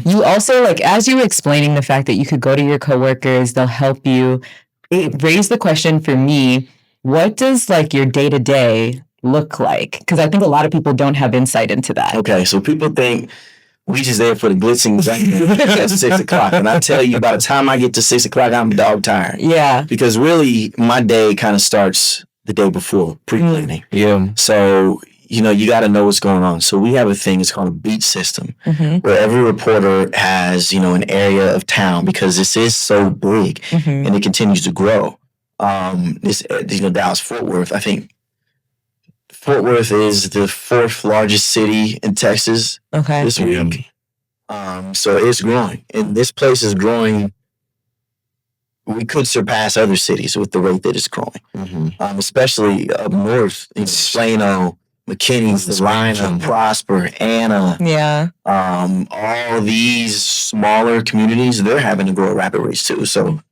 You also, like, as you were explaining the fact that you could go to your coworkers, they'll help you. It raised the question for me, what does like your day-to-day look like? Because I think a lot of people don't have insight into that. Okay, so people think we just there for the blitzing at 6 o'clock. And I tell you, by the time I get to 6 o'clock, I'm dog tired. Yeah. Because really, my day kind of starts the day before, pre-planning. Yeah. So, you got to know what's going on. So we have a thing, it's called a beat system, where every reporter has, an area of town because this is so big and it continues to grow. Dallas-Fort Worth, I think Fort Worth is the 4th largest city in Texas this week. So it's growing. And this place is growing. We could surpass other cities with the rate that it's growing. Especially up north in Plano, McKinney, Salina, Prosper, Anna. Yeah. All these smaller communities, they're having to grow at rapid rates too. So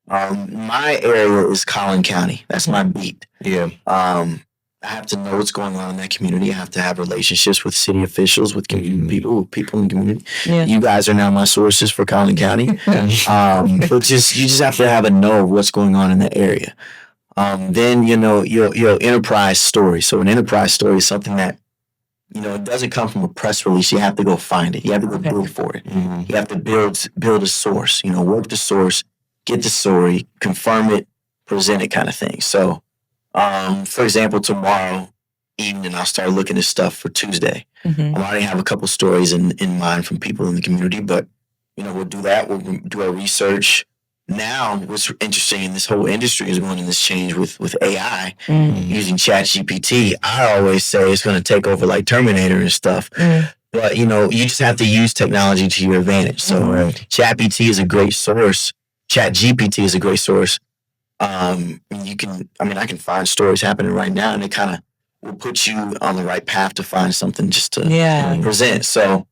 my area is Collin County. That's my beat. Yeah. I have to know what's going on in that community. I have to have relationships with city officials, with people in the community. Yeah. You guys are now my sources for Collin County. But you just have to have a know of what's going on in that area. Then, your enterprise story. So an enterprise story is something that, it doesn't come from a press release. You have to go find it. You have to go dig for it. You have to build a source, work the source, get the story, confirm it, present it kind of thing. So, for example, tomorrow evening, I'll start looking at stuff for Tuesday. I already have a couple stories in mind from people in the community, but, we'll do that. We'll do our research. Now, what's interesting in this whole industry is going in this change with AI, using ChatGPT. I always say it's going to take over like Terminator and stuff. But, you just have to use technology to your advantage. So ChatGPT is a great source. ChatGPT is a great source. I can find stories happening right now, and it kind of will put you on the right path to find something just to present. So,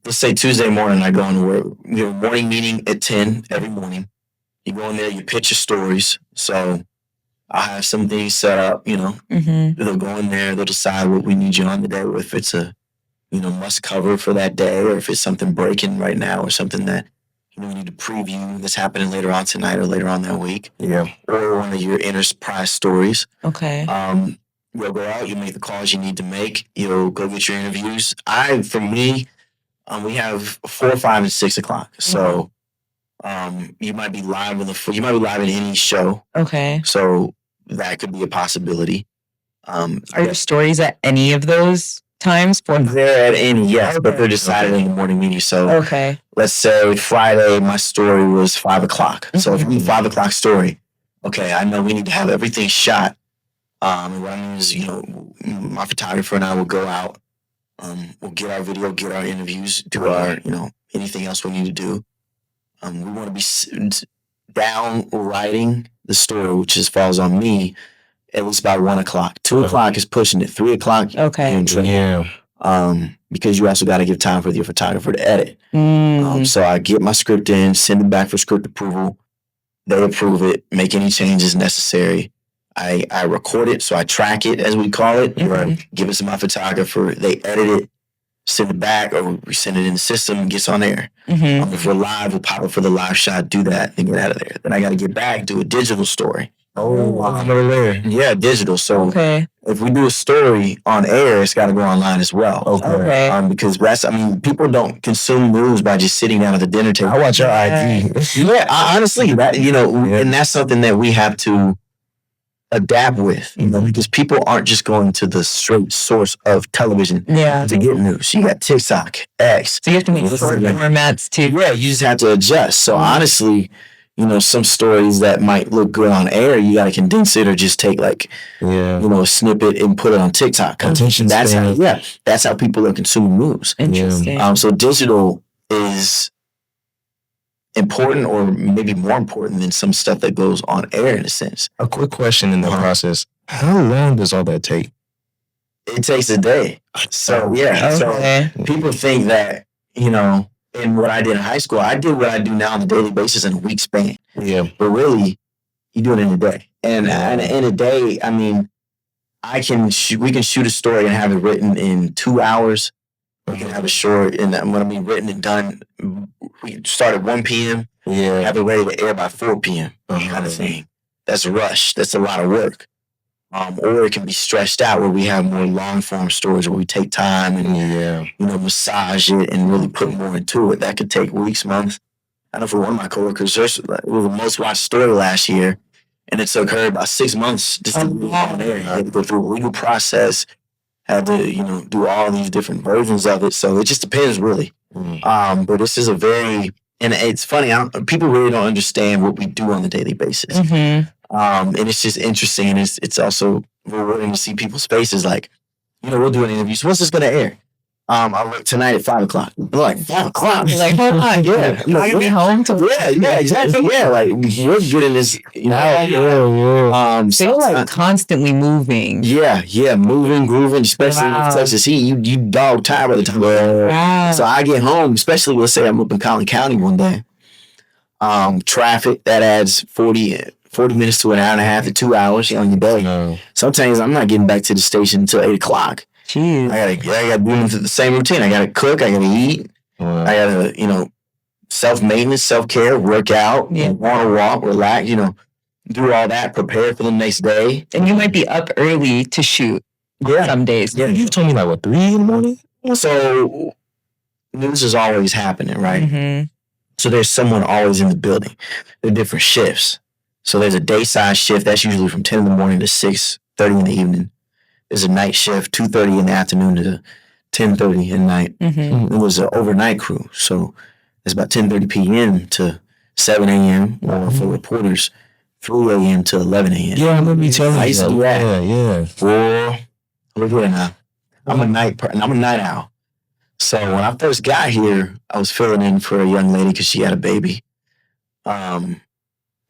let's say Tuesday morning, I go into work. We have a morning meeting at 10 every morning. You go in there, you pitch your stories. So I have some things set up, They'll go in there, they'll decide what we need you on today, or if it's a, must cover for that day, or if it's something breaking right now, or something that, we need to preview that's happening later on tonight or later on that week. Yeah. Or one of your enterprise stories. Okay. You'll go out, you'll make the calls you need to make. You'll go get your interviews. We have 4, 5, and 6 o'clock. So you might be live in any show. Okay. So that could be a possibility. Are your stories at any of those times? They're at any, yes, but they're decided in the morning meeting. So let's say Friday, my story was 5 o'clock. So if I'm a 5 o'clock story, okay, I know we need to have everything shot. And what I mean is, my photographer and I will go out. We'll get our video, get our interviews, do our, anything else we need to do. We want to be down writing the story, which falls on me, at least by 1 o'clock. 2 o'clock is pushing it. 3 o'clock. Okay. Because you also got to give time for your photographer to edit. So I get my script in, send it back for script approval. They approve it, make any changes necessary. I record it, so I track it, as we call it. Give it to my photographer. They edit it, send it back, or we send it in the system and gets on air. If we're live, we'll pop it for the live shot, do that, and get out of there. Then I got to get back, do a digital story. Another layer. Yeah, digital. So if we do a story on air, it's got to go online as well. Because people don't consume news by just sitting down at the dinner table. I watch your IG. Honestly, and that's something that we have to adapt with, because people aren't just going to the straight source of television to get news. You got TikTok, X. So you have to make short formats too. Yeah, you just have to adjust. So honestly, some stories that might look good on air, you got to condense it or just take like, a snippet and put it on TikTok. That's how people are consuming news. Interesting. So digital is important, or maybe more important than some stuff that goes on air in a sense. A quick question in the process: how long does all that take? It takes a day. So so people think that in what I did in high school, I did what I do now on a daily basis in a week span. Yeah, but really, you do it in a day. And in a day, I mean, we can shoot a story and have it written in 2 hours. We can have a short, and when I mean written and done, we start at 1 p.m. Yeah, have it ready to air by 4 p.m. Kind of thing. That's a rush. That's a lot of work. Or it can be stretched out where we have more long form stories where we take time and massage it and really put more into it. That could take weeks, months. I know for one of my coworkers, it was the most watched story last year, and it took her about 6 months just to get on there. Had to go through a legal process, had to do all these different versions of it. So it just depends, really. But this is and it's funny. People really don't understand what we do on a daily basis. And it's just interesting. And it's also rewarding to see people's faces. Like, we'll do an interview. So what's this going to air? I look tonight at 5 o'clock. I'm like, 5 o'clock? You're like, hold on. Yeah. I'm going to be home. Yeah, exactly. Yeah, like, we're getting this, So like constantly moving. Yeah, moving, grooving, especially in Texas heat. You dog tired by the time. Wow. So I get home, especially, let's say I'm up in Collin County one day. Traffic, that adds 40 minutes to an hour and a half to 2 hours on your day. No. Sometimes I'm not getting back to the station until 8 o'clock. Jeez. I gotta do the same routine. I gotta cook, I gotta eat, I gotta, self-maintenance, self-care, work out, go on a walk, relax, do all that, prepare for the next day. And you might be up early to shoot some days. Yeah, you told me like, 3 in the morning? So news is always happening, right? Mm-hmm. So there's someone always in the building. There are different shifts. So there's a day side shift. That's usually from 10 in the morning to 6:30 in the evening. There's a night shift, 2:30 in the afternoon to 10:30 at night. Mm-hmm. It was an overnight crew. So it's about 10:30 p.m. to 7 a.m. or for reporters, 3 a.m. to 11 a.m. Yeah, I remember you telling me. I used to do that. Yeah. Well, look at it now. I'm a night owl. So when I first got here, I was filling in for a young lady because she had a baby.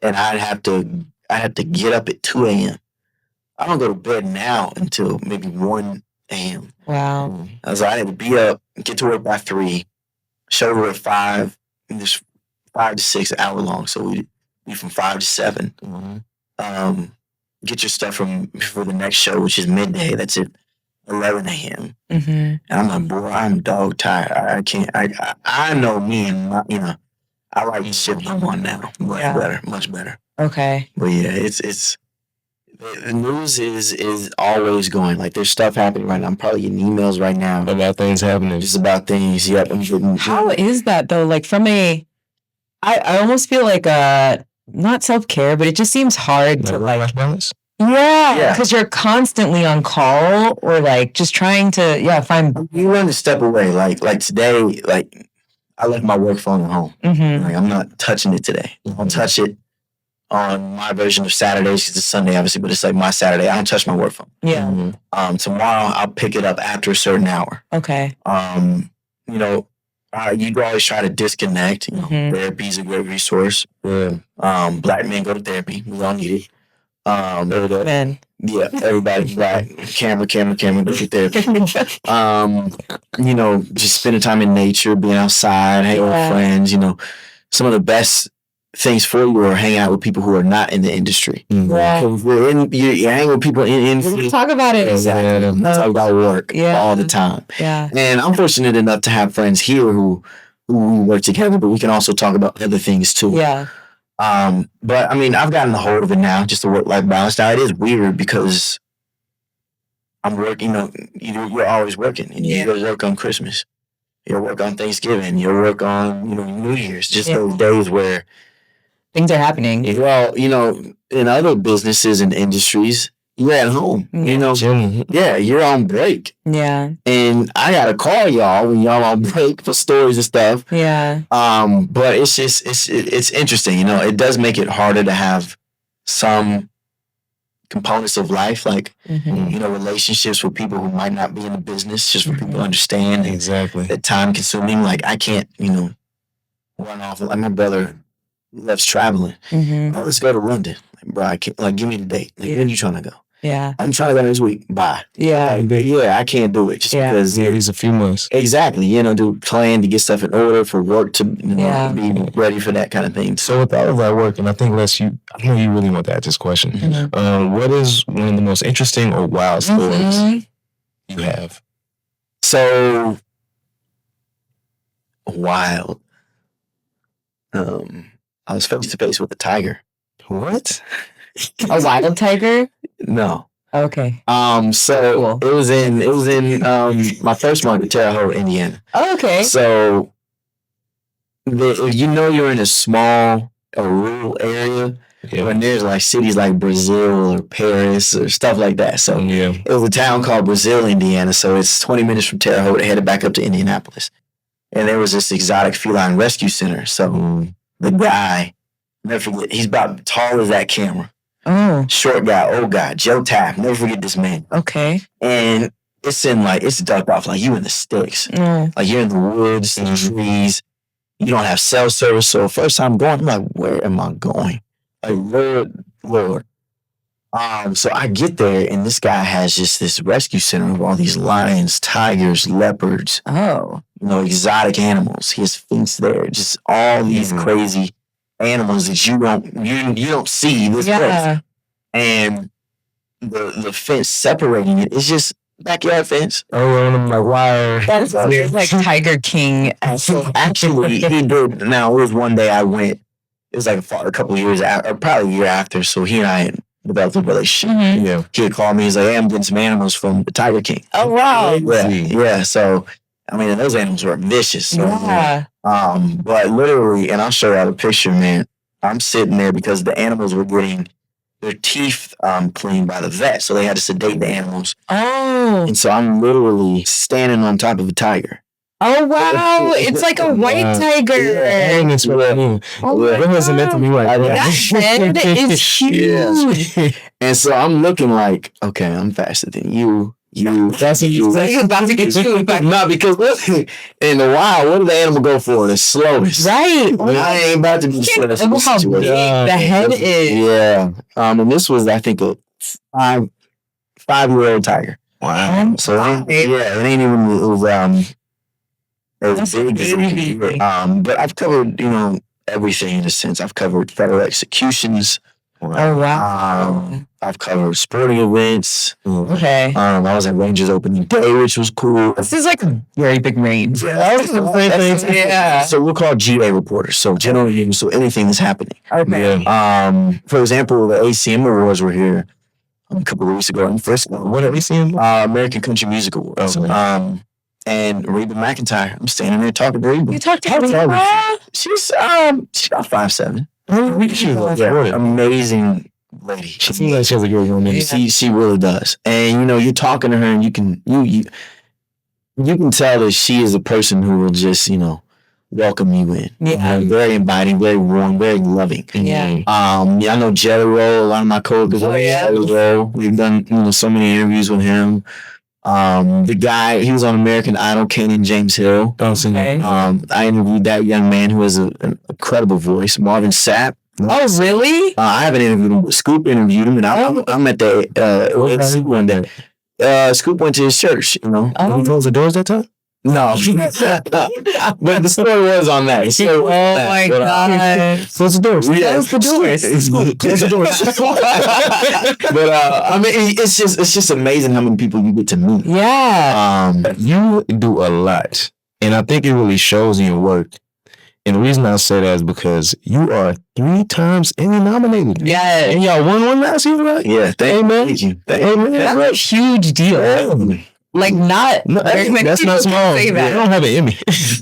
And I'd have to get up at 2 a.m. I don't go to bed now until maybe 1 a.m. Wow. I was like, I had to be up, get to work by 3, show her at 5, and just 5 to 6 hour long. So we be from 5 to 7. Mm-hmm. Get your stuff for the next show, which is midday. That's at 11 a.m. Mm-hmm. And I'm like, boy, I'm dog tired. I can't. I know me, and I like the shift I'm on now. Much better. Okay. But yeah, it's the news is always going. Like, there's stuff happening right now. I'm probably getting emails right now about things happening. Just about things. Yep. How is that though? Like, I almost feel like not self-care, but it just seems hard to life balance. Yeah, because you're constantly on call or like just trying to find. You learn to step away. Like today, like I left my work phone at home. Mm-hmm. Like, I'm not touching it today. I don't touch it on my version of Saturdays because it's Sunday, obviously, but it's like my Saturday. I don't touch my work phone. Yeah. Mm-hmm. Tomorrow I'll pick it up after a certain hour. Okay. You always try to disconnect. Therapy is a great resource. Yeah. Black men go to therapy. We all need it. Men. Yeah, everybody's black. Camera, go to therapy. Just spending time in nature, being outside, hanging with friends. Some of the best things for you are hanging out with people who are not in the industry. Yeah. You hang with people in We'll talk about it. Exactly. Talk about work all the time. Yeah. And I'm fortunate enough to have friends here who work together, but we can also talk about other things too. Yeah. But I mean, I've gotten the hold of it now, just the work-life balance. Now, it is weird because I'm working, you're always working. And you'll work on Christmas. You'll work on Thanksgiving. You'll work on, New Year's. Just those days where things are happening. Well, in other businesses and industries, you're at home. You're on break. Yeah. And I gotta call y'all when y'all on break for stories and stuff. Yeah. But it's just it's interesting. It does make it harder to have some components of life, like relationships with people who might not be in the business, just for people to understand. Exactly. That time consuming. Like I can't, run off. Like my brother loves traveling. Oh, let's go to London. Like, bro, I can't. Like, give me the date. Like, when you trying to go? Yeah. I'm trying to go this week. Bye. Yeah. I can't do it just because. These a few months. Exactly. To plan to get stuff in order for work to be ready for that kind of thing. So with all of that work, and I think I know you really want to ask this question. What is one of the most interesting or wild stories you have? So wild. I was face to face with a tiger. What? A wild tiger? No. Okay. So cool. it was in my first month in Terre Haute, Indiana. Oh, okay. So you're in a rural area when there's like cities like Brazil or Paris or stuff like that. So it was a town called Brazil, Indiana. So it's 20 minutes from Terre Haute, headed back up to Indianapolis. And there was this exotic feline rescue center. So the guy, never forget, he's about tall as that camera. Oh. Short guy, old guy, Joe Tapp. Never forget this man. Okay. And it's ducked off, like you in the sticks. Like you're in the woods, the trees. You don't have cell service. So first time going, I'm like, where am I going? Like, Lord. So I get there and this guy has just this rescue center of all these lions, tigers, leopards. Oh. Exotic animals. He has fence there. Just all these crazy animals that you don't see this place. And the fence separating it's just backyard fence. Oh, I'm like, wire. That's like Tiger King. So actually, he did. Now, it was one day I went. It was like a couple of years after, or probably a year after. So he and I had developed a relationship. He had called me. He's like, hey, I'm getting some animals from the Tiger King. Oh, wow. Yeah. So, I mean, those animals were vicious. So, but literally, and I'll show you the picture, man. I'm sitting there because the animals were getting their teeth cleaned by the vet. So they had to sedate the animals. Oh. And so I'm literally standing on top of a tiger. Oh, wow. It's like a white tiger. And it's really cool. What was it meant to be like? That head is huge. And so I'm looking like, okay, I'm faster than you. That's what you like about to get you. No, because look, in the wild, what did the animal go for? The slowest. Right. I ain't about to be slow. How big the head is. Yeah. And this was, I think, a 5-year-old tiger. Wow. So it ain't even, it was big. But I've covered, everything in a sense. I've covered federal executions. Oh, wow. I've covered sporting events. Okay. I was at Rangers opening day, which was cool. This is like a very big range. Yeah. So we're called GA reporters. So general news. So anything that's happening. Okay. For example, the ACM Awards were here a couple of weeks ago in Frisco. What are we seeing? American Country Music Awards. Okay. And Reba McEntire. I'm standing there talking to Reba. You talked to Reba? She's about 5'7". Amazing lady. She seems like she has a good woman. She really does. And you're talking to her, and you can tell that she is a person who will just welcome you in. Yeah. Very inviting, very warm, very loving. Yeah. I know Jelly Roll. A lot of my coworkers know Jelly Roll. We've done so many interviews with him. The guy, he was on American Idol, Kenyon James Hill. Okay. I interviewed that young man who has an incredible voice, Marvin Sapp. Oh, really? I haven't interviewed him. Scoop interviewed him, and I'm at the one day. Scoop went to his church, He closed the doors that time? No. But the story was on that. Oh, my God. Close the doors. Close the doors. Close the doors. But, it's just amazing how many people you get to meet. Yeah. You do a lot. And I think it really shows in your work. And the reason I say that is because you are 3 times Emmy nominated. Yeah. And y'all won one last year, right? Yeah. Thank you. Amen. That's a huge deal. Yeah. Like, not very many that's people not small. say that. I don't have an Emmy.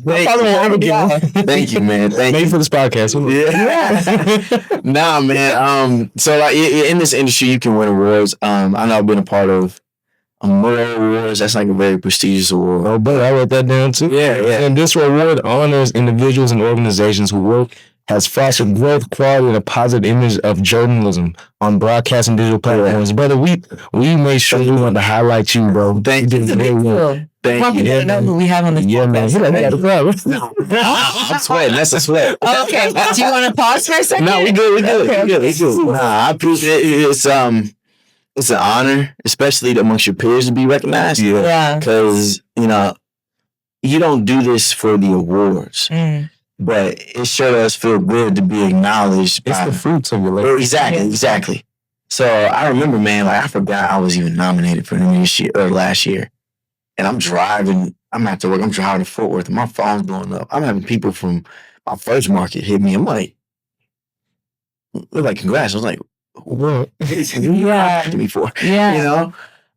I probably won't ever get one. Thank you, man. Thank Maybe you. for this podcast. Yeah. Nah, man. So like in this industry, you can win awards. I know I've been a part of Moral Awards. That's like a very prestigious award. Oh, but I wrote that down too. Yeah. And this award honors individuals and organizations who work has fostered growth, quality, and a positive image of journalism on broadcast and digital platforms. Brother, we made sure we wanted to highlight you, bro. Thank you. Thank you. I know who we have on this podcast. I'm sweating. That's a sweat. Okay. Do you want to pause for a second? No, we good. Okay. Nah, I appreciate it. It's an honor, especially amongst your peers, to be recognized. Yeah. Because, you don't do this for the awards. But it sure does feel good to be acknowledged. It's the fruits of your labor. Exactly. So I remember, man, like I forgot I was even nominated for this year or last year. And I'm driving. I'm at work. I'm driving to Fort Worth, and my phone's blowing up. I'm having people from my first market hit me. I'm like, they're like, congrats. I was like, what? Yeah. To me for, Yeah.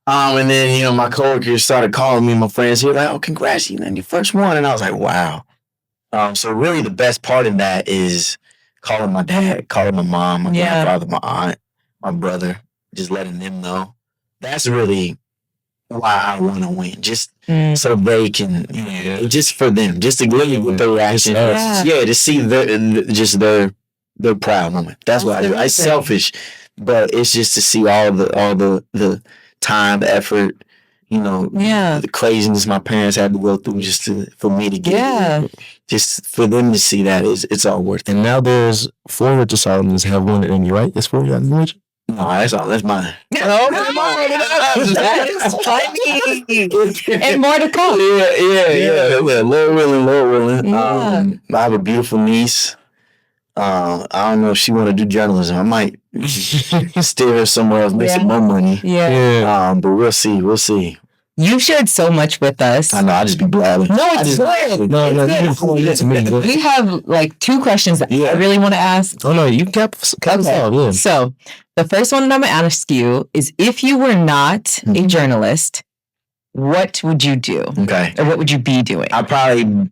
And then my coworkers started calling me. My friends here like, oh, congrats, you your first one. And I was like, wow. So really, the best part of that is calling my dad, calling my mom, my grandfather, my aunt, my brother, just letting them know. That's really why I want to win, just so they can, just for them, just to live with their reaction, to see their proud moment. That's what I do. It's selfish, but it's just to see all the time, the effort, the craziness my parents had to go through for me to get it. Just for them to see that it's all worth it. And now there's 4 Richard Solomons have won it, Emmy, right? That's 4 Richard? No, that's all. That's mine. Oh, come on. That is funny. And more to come. Yeah. Lord willing. Yeah. I have a beautiful niece. I don't know if she want to do journalism. I might steer her somewhere else, make some more money. Yeah. But we'll see. You've shared so much with us. I know. I just be blabbing. No, it's good. No, it's me. We have like 2 questions that I really want to ask. Oh no, you cap us off. Yeah. So the first one that I'm going to ask you is, if you were not a journalist, what would you do? Okay. Or what would you be doing? I probably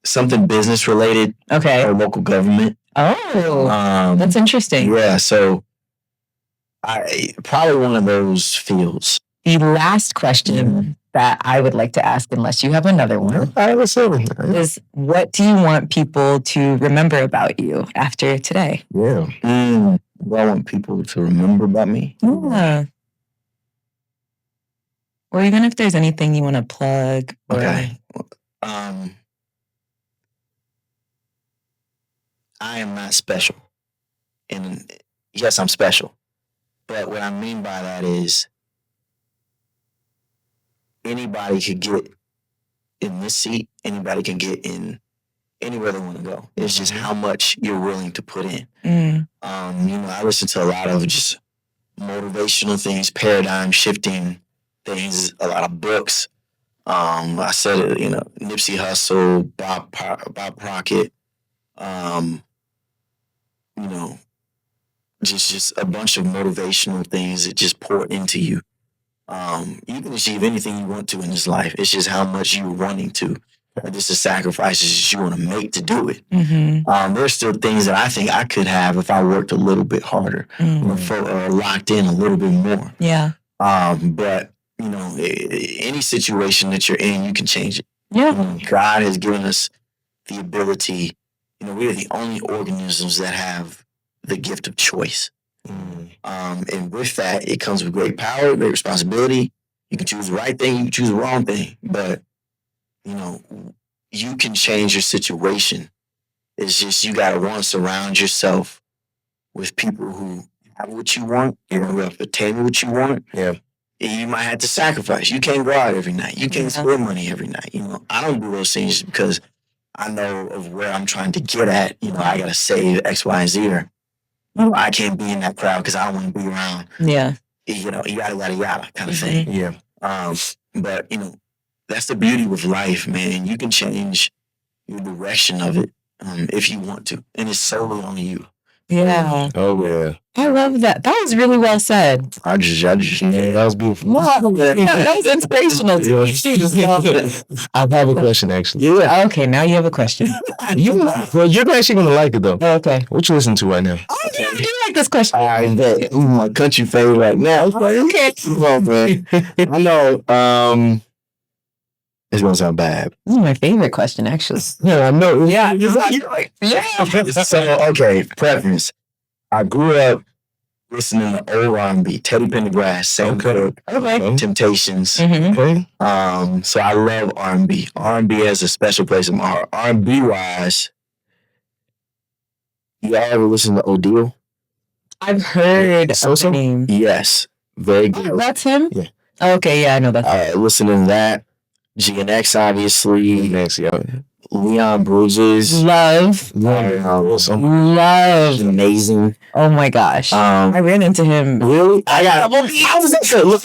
something business related. Okay. Or local government. Oh, that's interesting. Yeah. So I probably one of those fields. The last question that I would like to ask, unless you have another one, is, what do you want people to remember about you after today? Yeah. What I want people to remember about me? Yeah. Or even if there's anything you want to plug. Okay. I am not special. And yes, I'm special. But what I mean by that is, anybody could get in this seat. Anybody can get in anywhere they want to go. It's just how much you're willing to put in. I listen to a lot of just motivational things, paradigm shifting things, a lot of books. I said it, Nipsey Hussle, Bob Crockett, just a bunch of motivational things that just pour into you. You can achieve anything you want to in this life. It's just how much you're wanting to. Just the sacrifices you want to make to do it. There's still things that I think I could have if I worked a little bit harder or locked in a little bit more. Yeah. But, any situation that you're in, you can change it. Yeah. God has given us the ability. We are the only organisms that have the gift of choice. And with that, it comes with great power, great responsibility. You can choose the right thing, you can choose the wrong thing, but you can change your situation. It's just you gotta surround yourself with people who have what you want, who have attained what you want. Yeah. And you might have to sacrifice. You can't go out every night. You can't spend money every night. I don't do those things because I know of where I'm trying to get at. I gotta save X, Y, and Z. Or I can't be in that crowd because I don't want to be around. Yeah. Yada kind of thing. Yeah. But that's the beauty with life, man. You can change your direction of it if you want to, and it's solely on you. Yeah. Oh yeah. I love that. That was really well said. I just Yeah, that was beautiful. Wow. That was inspirational to me. I have a question actually. yeah. Okay, now you have a question. Well, you're actually gonna like it though. Okay. What you listen to right now? Oh, yeah, I do like this question. I bet. My country favorite right now. Okay. Come on, man. I know. It's gonna sound bad. This is my favorite question, actually. Yeah, I know. Yeah. So okay, preference. I grew up listening to old R&B, Teddy Pendergrass, Sam Cooke, Okay. Temptations. Mm-hmm. Okay. So I love R&B. R&B has a special place in my heart. R&B wise, y'all ever listen to Odile? I've heard of So-so? the name. Yes, very good. Oh, that's him? Yeah. Okay, yeah, I know that. Listening to that. GNX, obviously. Next, yeah. Leon Bridges. Love. Love. Amazing. Oh my gosh. I ran into him. Really? I was gonna say, look,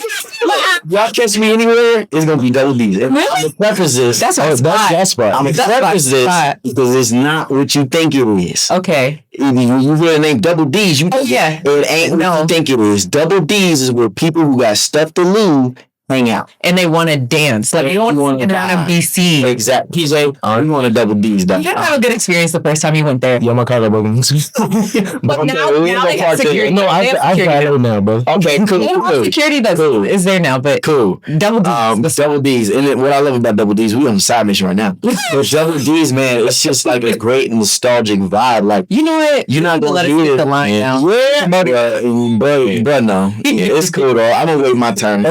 y'all catch me anywhere, it's gonna be double D's. And Really? I'm gonna preface this. That's my spot. That spot. I'm gonna That's preface my this spot. because it's not what you think it is. Okay. If you hear the name Double D's, you Oh, yeah. it ain't what you think it is. Double D's is where people who got stuff to lose hang out. And they want to dance. Like, they don't want to get around in BC. Exactly. He's like, oh, you want a Double D's, You done. didn't have a good experience the first time you went there. Yeah, my car got broken. But now they have security. No, They have I've got security. it now, bro. Okay, cool. They don't have cool. security that Cool. is there now, but Cool. Double D's. Double D's. And then what I love about Double D's, we on the side mission right now. But Double D's, man, it's just like a great nostalgic vibe. Like, You know what? you're not gonna Let us hear get it. the line down. Yeah, but no, it's cool though. I'm gonna wait my turn.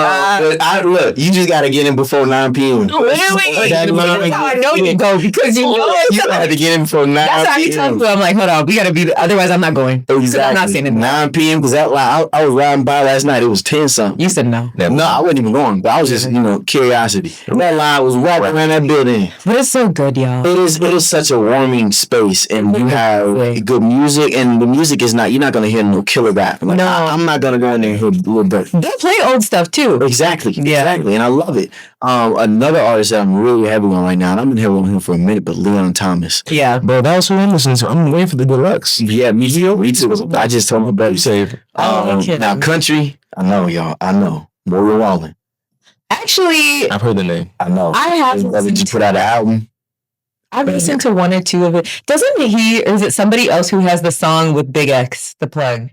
But look, you just gotta get in before 9 p.m. Really? That line- That's how I know you go because you know You had to get in before 9 That's how I tell p.m. you. I'm like, hold on, we gotta be. Otherwise, I'm not going. Exactly. I'm not saying it. 9 p.m. because that line, I was riding by last night. It was 10 something. You said no, No, I wasn't even going, but I was just, curiosity. That line was right around that building. but it's so good, y'all. It is such a warming space, and you have good music, and the music is not. You're not gonna hear no killer rap. Like, No. I'm not gonna go in there and hear a little bit. They play old stuff too. Exactly, Yeah. exactly, and I love it. Another artist that I'm really heavy on right now, and I've been heavy on him for a minute, but Leon Thomas. Yeah. Bro, that was who I'm listening to. I'm waiting for the deluxe. Yeah, me too. Me too. I just told my buddy. Save. Oh, okay. Now country, I know y'all. I know. Mario Wallen. Actually, I've heard the name. I know. I have His brother just put out an album. I've listened to one or two of it. Doesn't he, or is it somebody else who has the song with Big X, The Plug?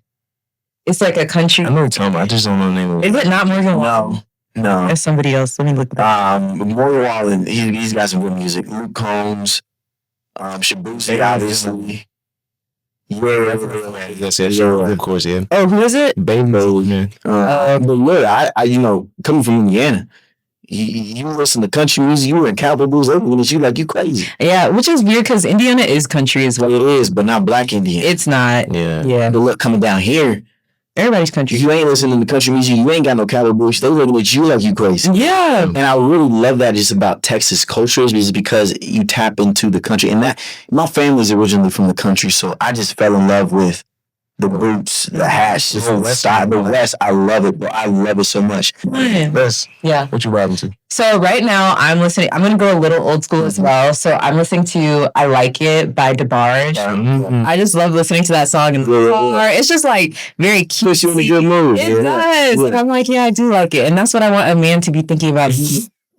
It's like a country. I know what you're talking about. I just don't know the name of it. Is it not Morgan Wallen? No. It's somebody else. Let me look it up. Mario Wallen, he's got some good music. Luke Combs, Shabuzi, obviously. That's it. Of course, yeah. Oh, who is it? Baby mode, man. But look, I coming from Indiana, you listen to country music, you were in cowboy blues, everyone is you like you crazy. Yeah, which is weird because Indiana is country as well. It is, but not black Indian. It's not. Yeah. Yeah. But look, coming down here, Everybody's country. you ain't listening to country music, you ain't got no cowboy blues, they looking at you like you crazy. Yeah. And I really love that just about Texas culture is because you tap into the country. And that my family's originally from the country, so I just fell in love with the roots, the hash, the style, the West. I love it, bro. I love it so much. Best. Yeah. What you vibing to? So right now I'm listening. I'm gonna go a little old school as well. So I'm listening to "I Like It" by DeBarge. I just love listening to that song in the car. It's just like very cute. Puts you in a good mood. It does. And I'm like, yeah, I do like it, and that's what I want a man to be thinking about.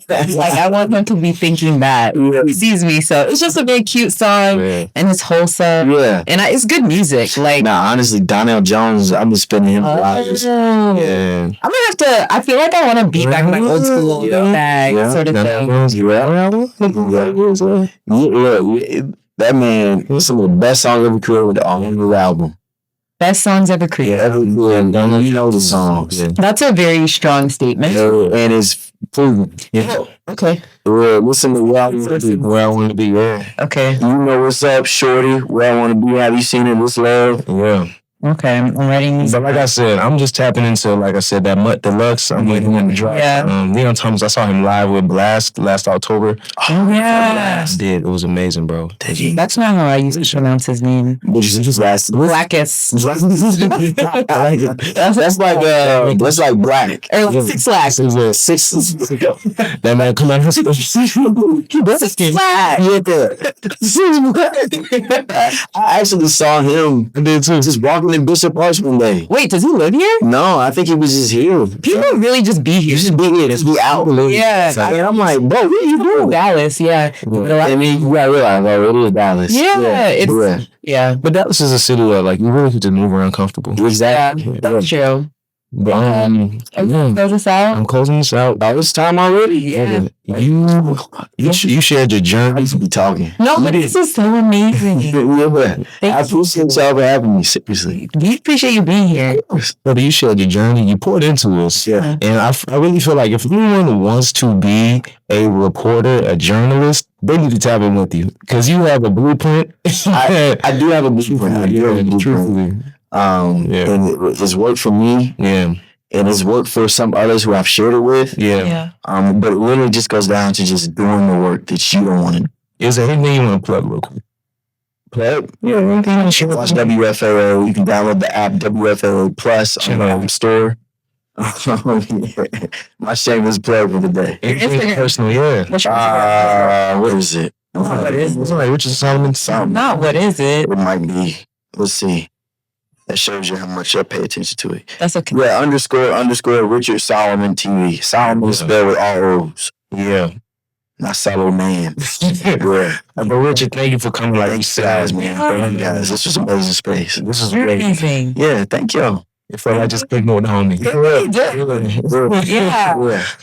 Like I want him to be thinking that he sees me. So it's just a very cute song, and it's wholesome. Yeah. And it's good music. Like, Nah, honestly, Donnell Jones, I'm just spending him for hours. Yeah. I'm gonna have to. I feel like I want to be back in my old school bag sort of thing. Look, that man, some of the best songs ever created with the new album. Best songs ever created. You know the songs. That's a very strong statement. And it's proven. Yeah. Okay. Listen to Where I Want to Be. Where I want to be, yeah. Okay. You know what's up, Shorty? Where I Want to Be. Have you seen it? What's love? Yeah. Okay, I'm writing. But like I said, I'm just tapping into, like I said, that Mutt Deluxe. I'm waiting on the drop. Yeah. Leon Thomas, I saw him live with Blast last October. Oh, yeah. It was amazing, bro. That's not how I used to pronounce his name. Blast. Blackest. That's like that's like black. Or like Six Flags. Six. That man come out. Six Flags. I actually saw him. I did too. Just walking in Bishop Arch one day. Wait, does he live here? No, I think he was just here. People really just be here. Just be here. Just be out. Yeah. And I'm like, bro, what are you doing? Dallas, yeah. I mean, you gotta realize, it is Dallas. Yeah, it's yeah. But Dallas is a city where like you really could just move around comfortable. Exactly. That's true. But Close us out. I'm closing this out. Oh, it's time already? Yeah. You shared your I journey. used to be talking. No, but this is so amazing. I appreciate y'all for having me, seriously. We appreciate you being here. Brother, you shared your journey. You poured into us. Yeah. And I really feel like if anyone wants to be a reporter, a journalist, they need to tap in with you because you have a blueprint. I do have a blueprint. Truthfully. And it's worked for me. Yeah. And it's worked for some others who I've shared it with. Yeah. But it literally just goes down to just doing the work that you don't want to do. Is there anything you want to plug real quick? Plug? Yeah, anything you want to Watch WFAA. You can download the app WFAA Plus on the App Store. My shameless plug for the day. Anything personal, yeah. What is it? What is it? It's like Richard Solomon. Not what is it? It might be. Let's see. That shows you how much I pay attention to it. That's okay. Yeah, __ Richard Solomon TV. Solomon is spelled with all O's. Yeah. Not Solomon. Yeah. But Richard, thank you for coming. Like you Thanks, guys, said, man. Thank you guys. This was amazing space. This is You're great. amazing. Yeah, thank y'all. It felt like I just clicked on the homie. Yeah.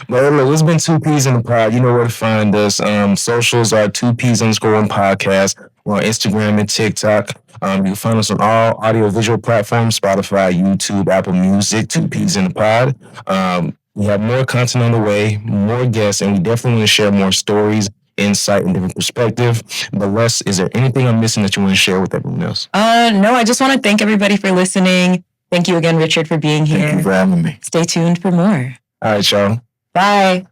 But look, it's been 2Ps in the pod. You know where to find us. Socials are 2Ps_1 podcast. We're on Instagram and TikTok. You can find us on all audio-visual platforms, Spotify, YouTube, Apple Music, 2Ps in the pod. We have more content on the way, more guests, and we definitely want to share more stories, insight, and different perspective. But Les, is there anything I'm missing that you want to share with everyone else? No, I just want to thank everybody for listening. Thank you again, Richard, for being here. Thank you for having me. Stay tuned for more. All right, y'all. Bye.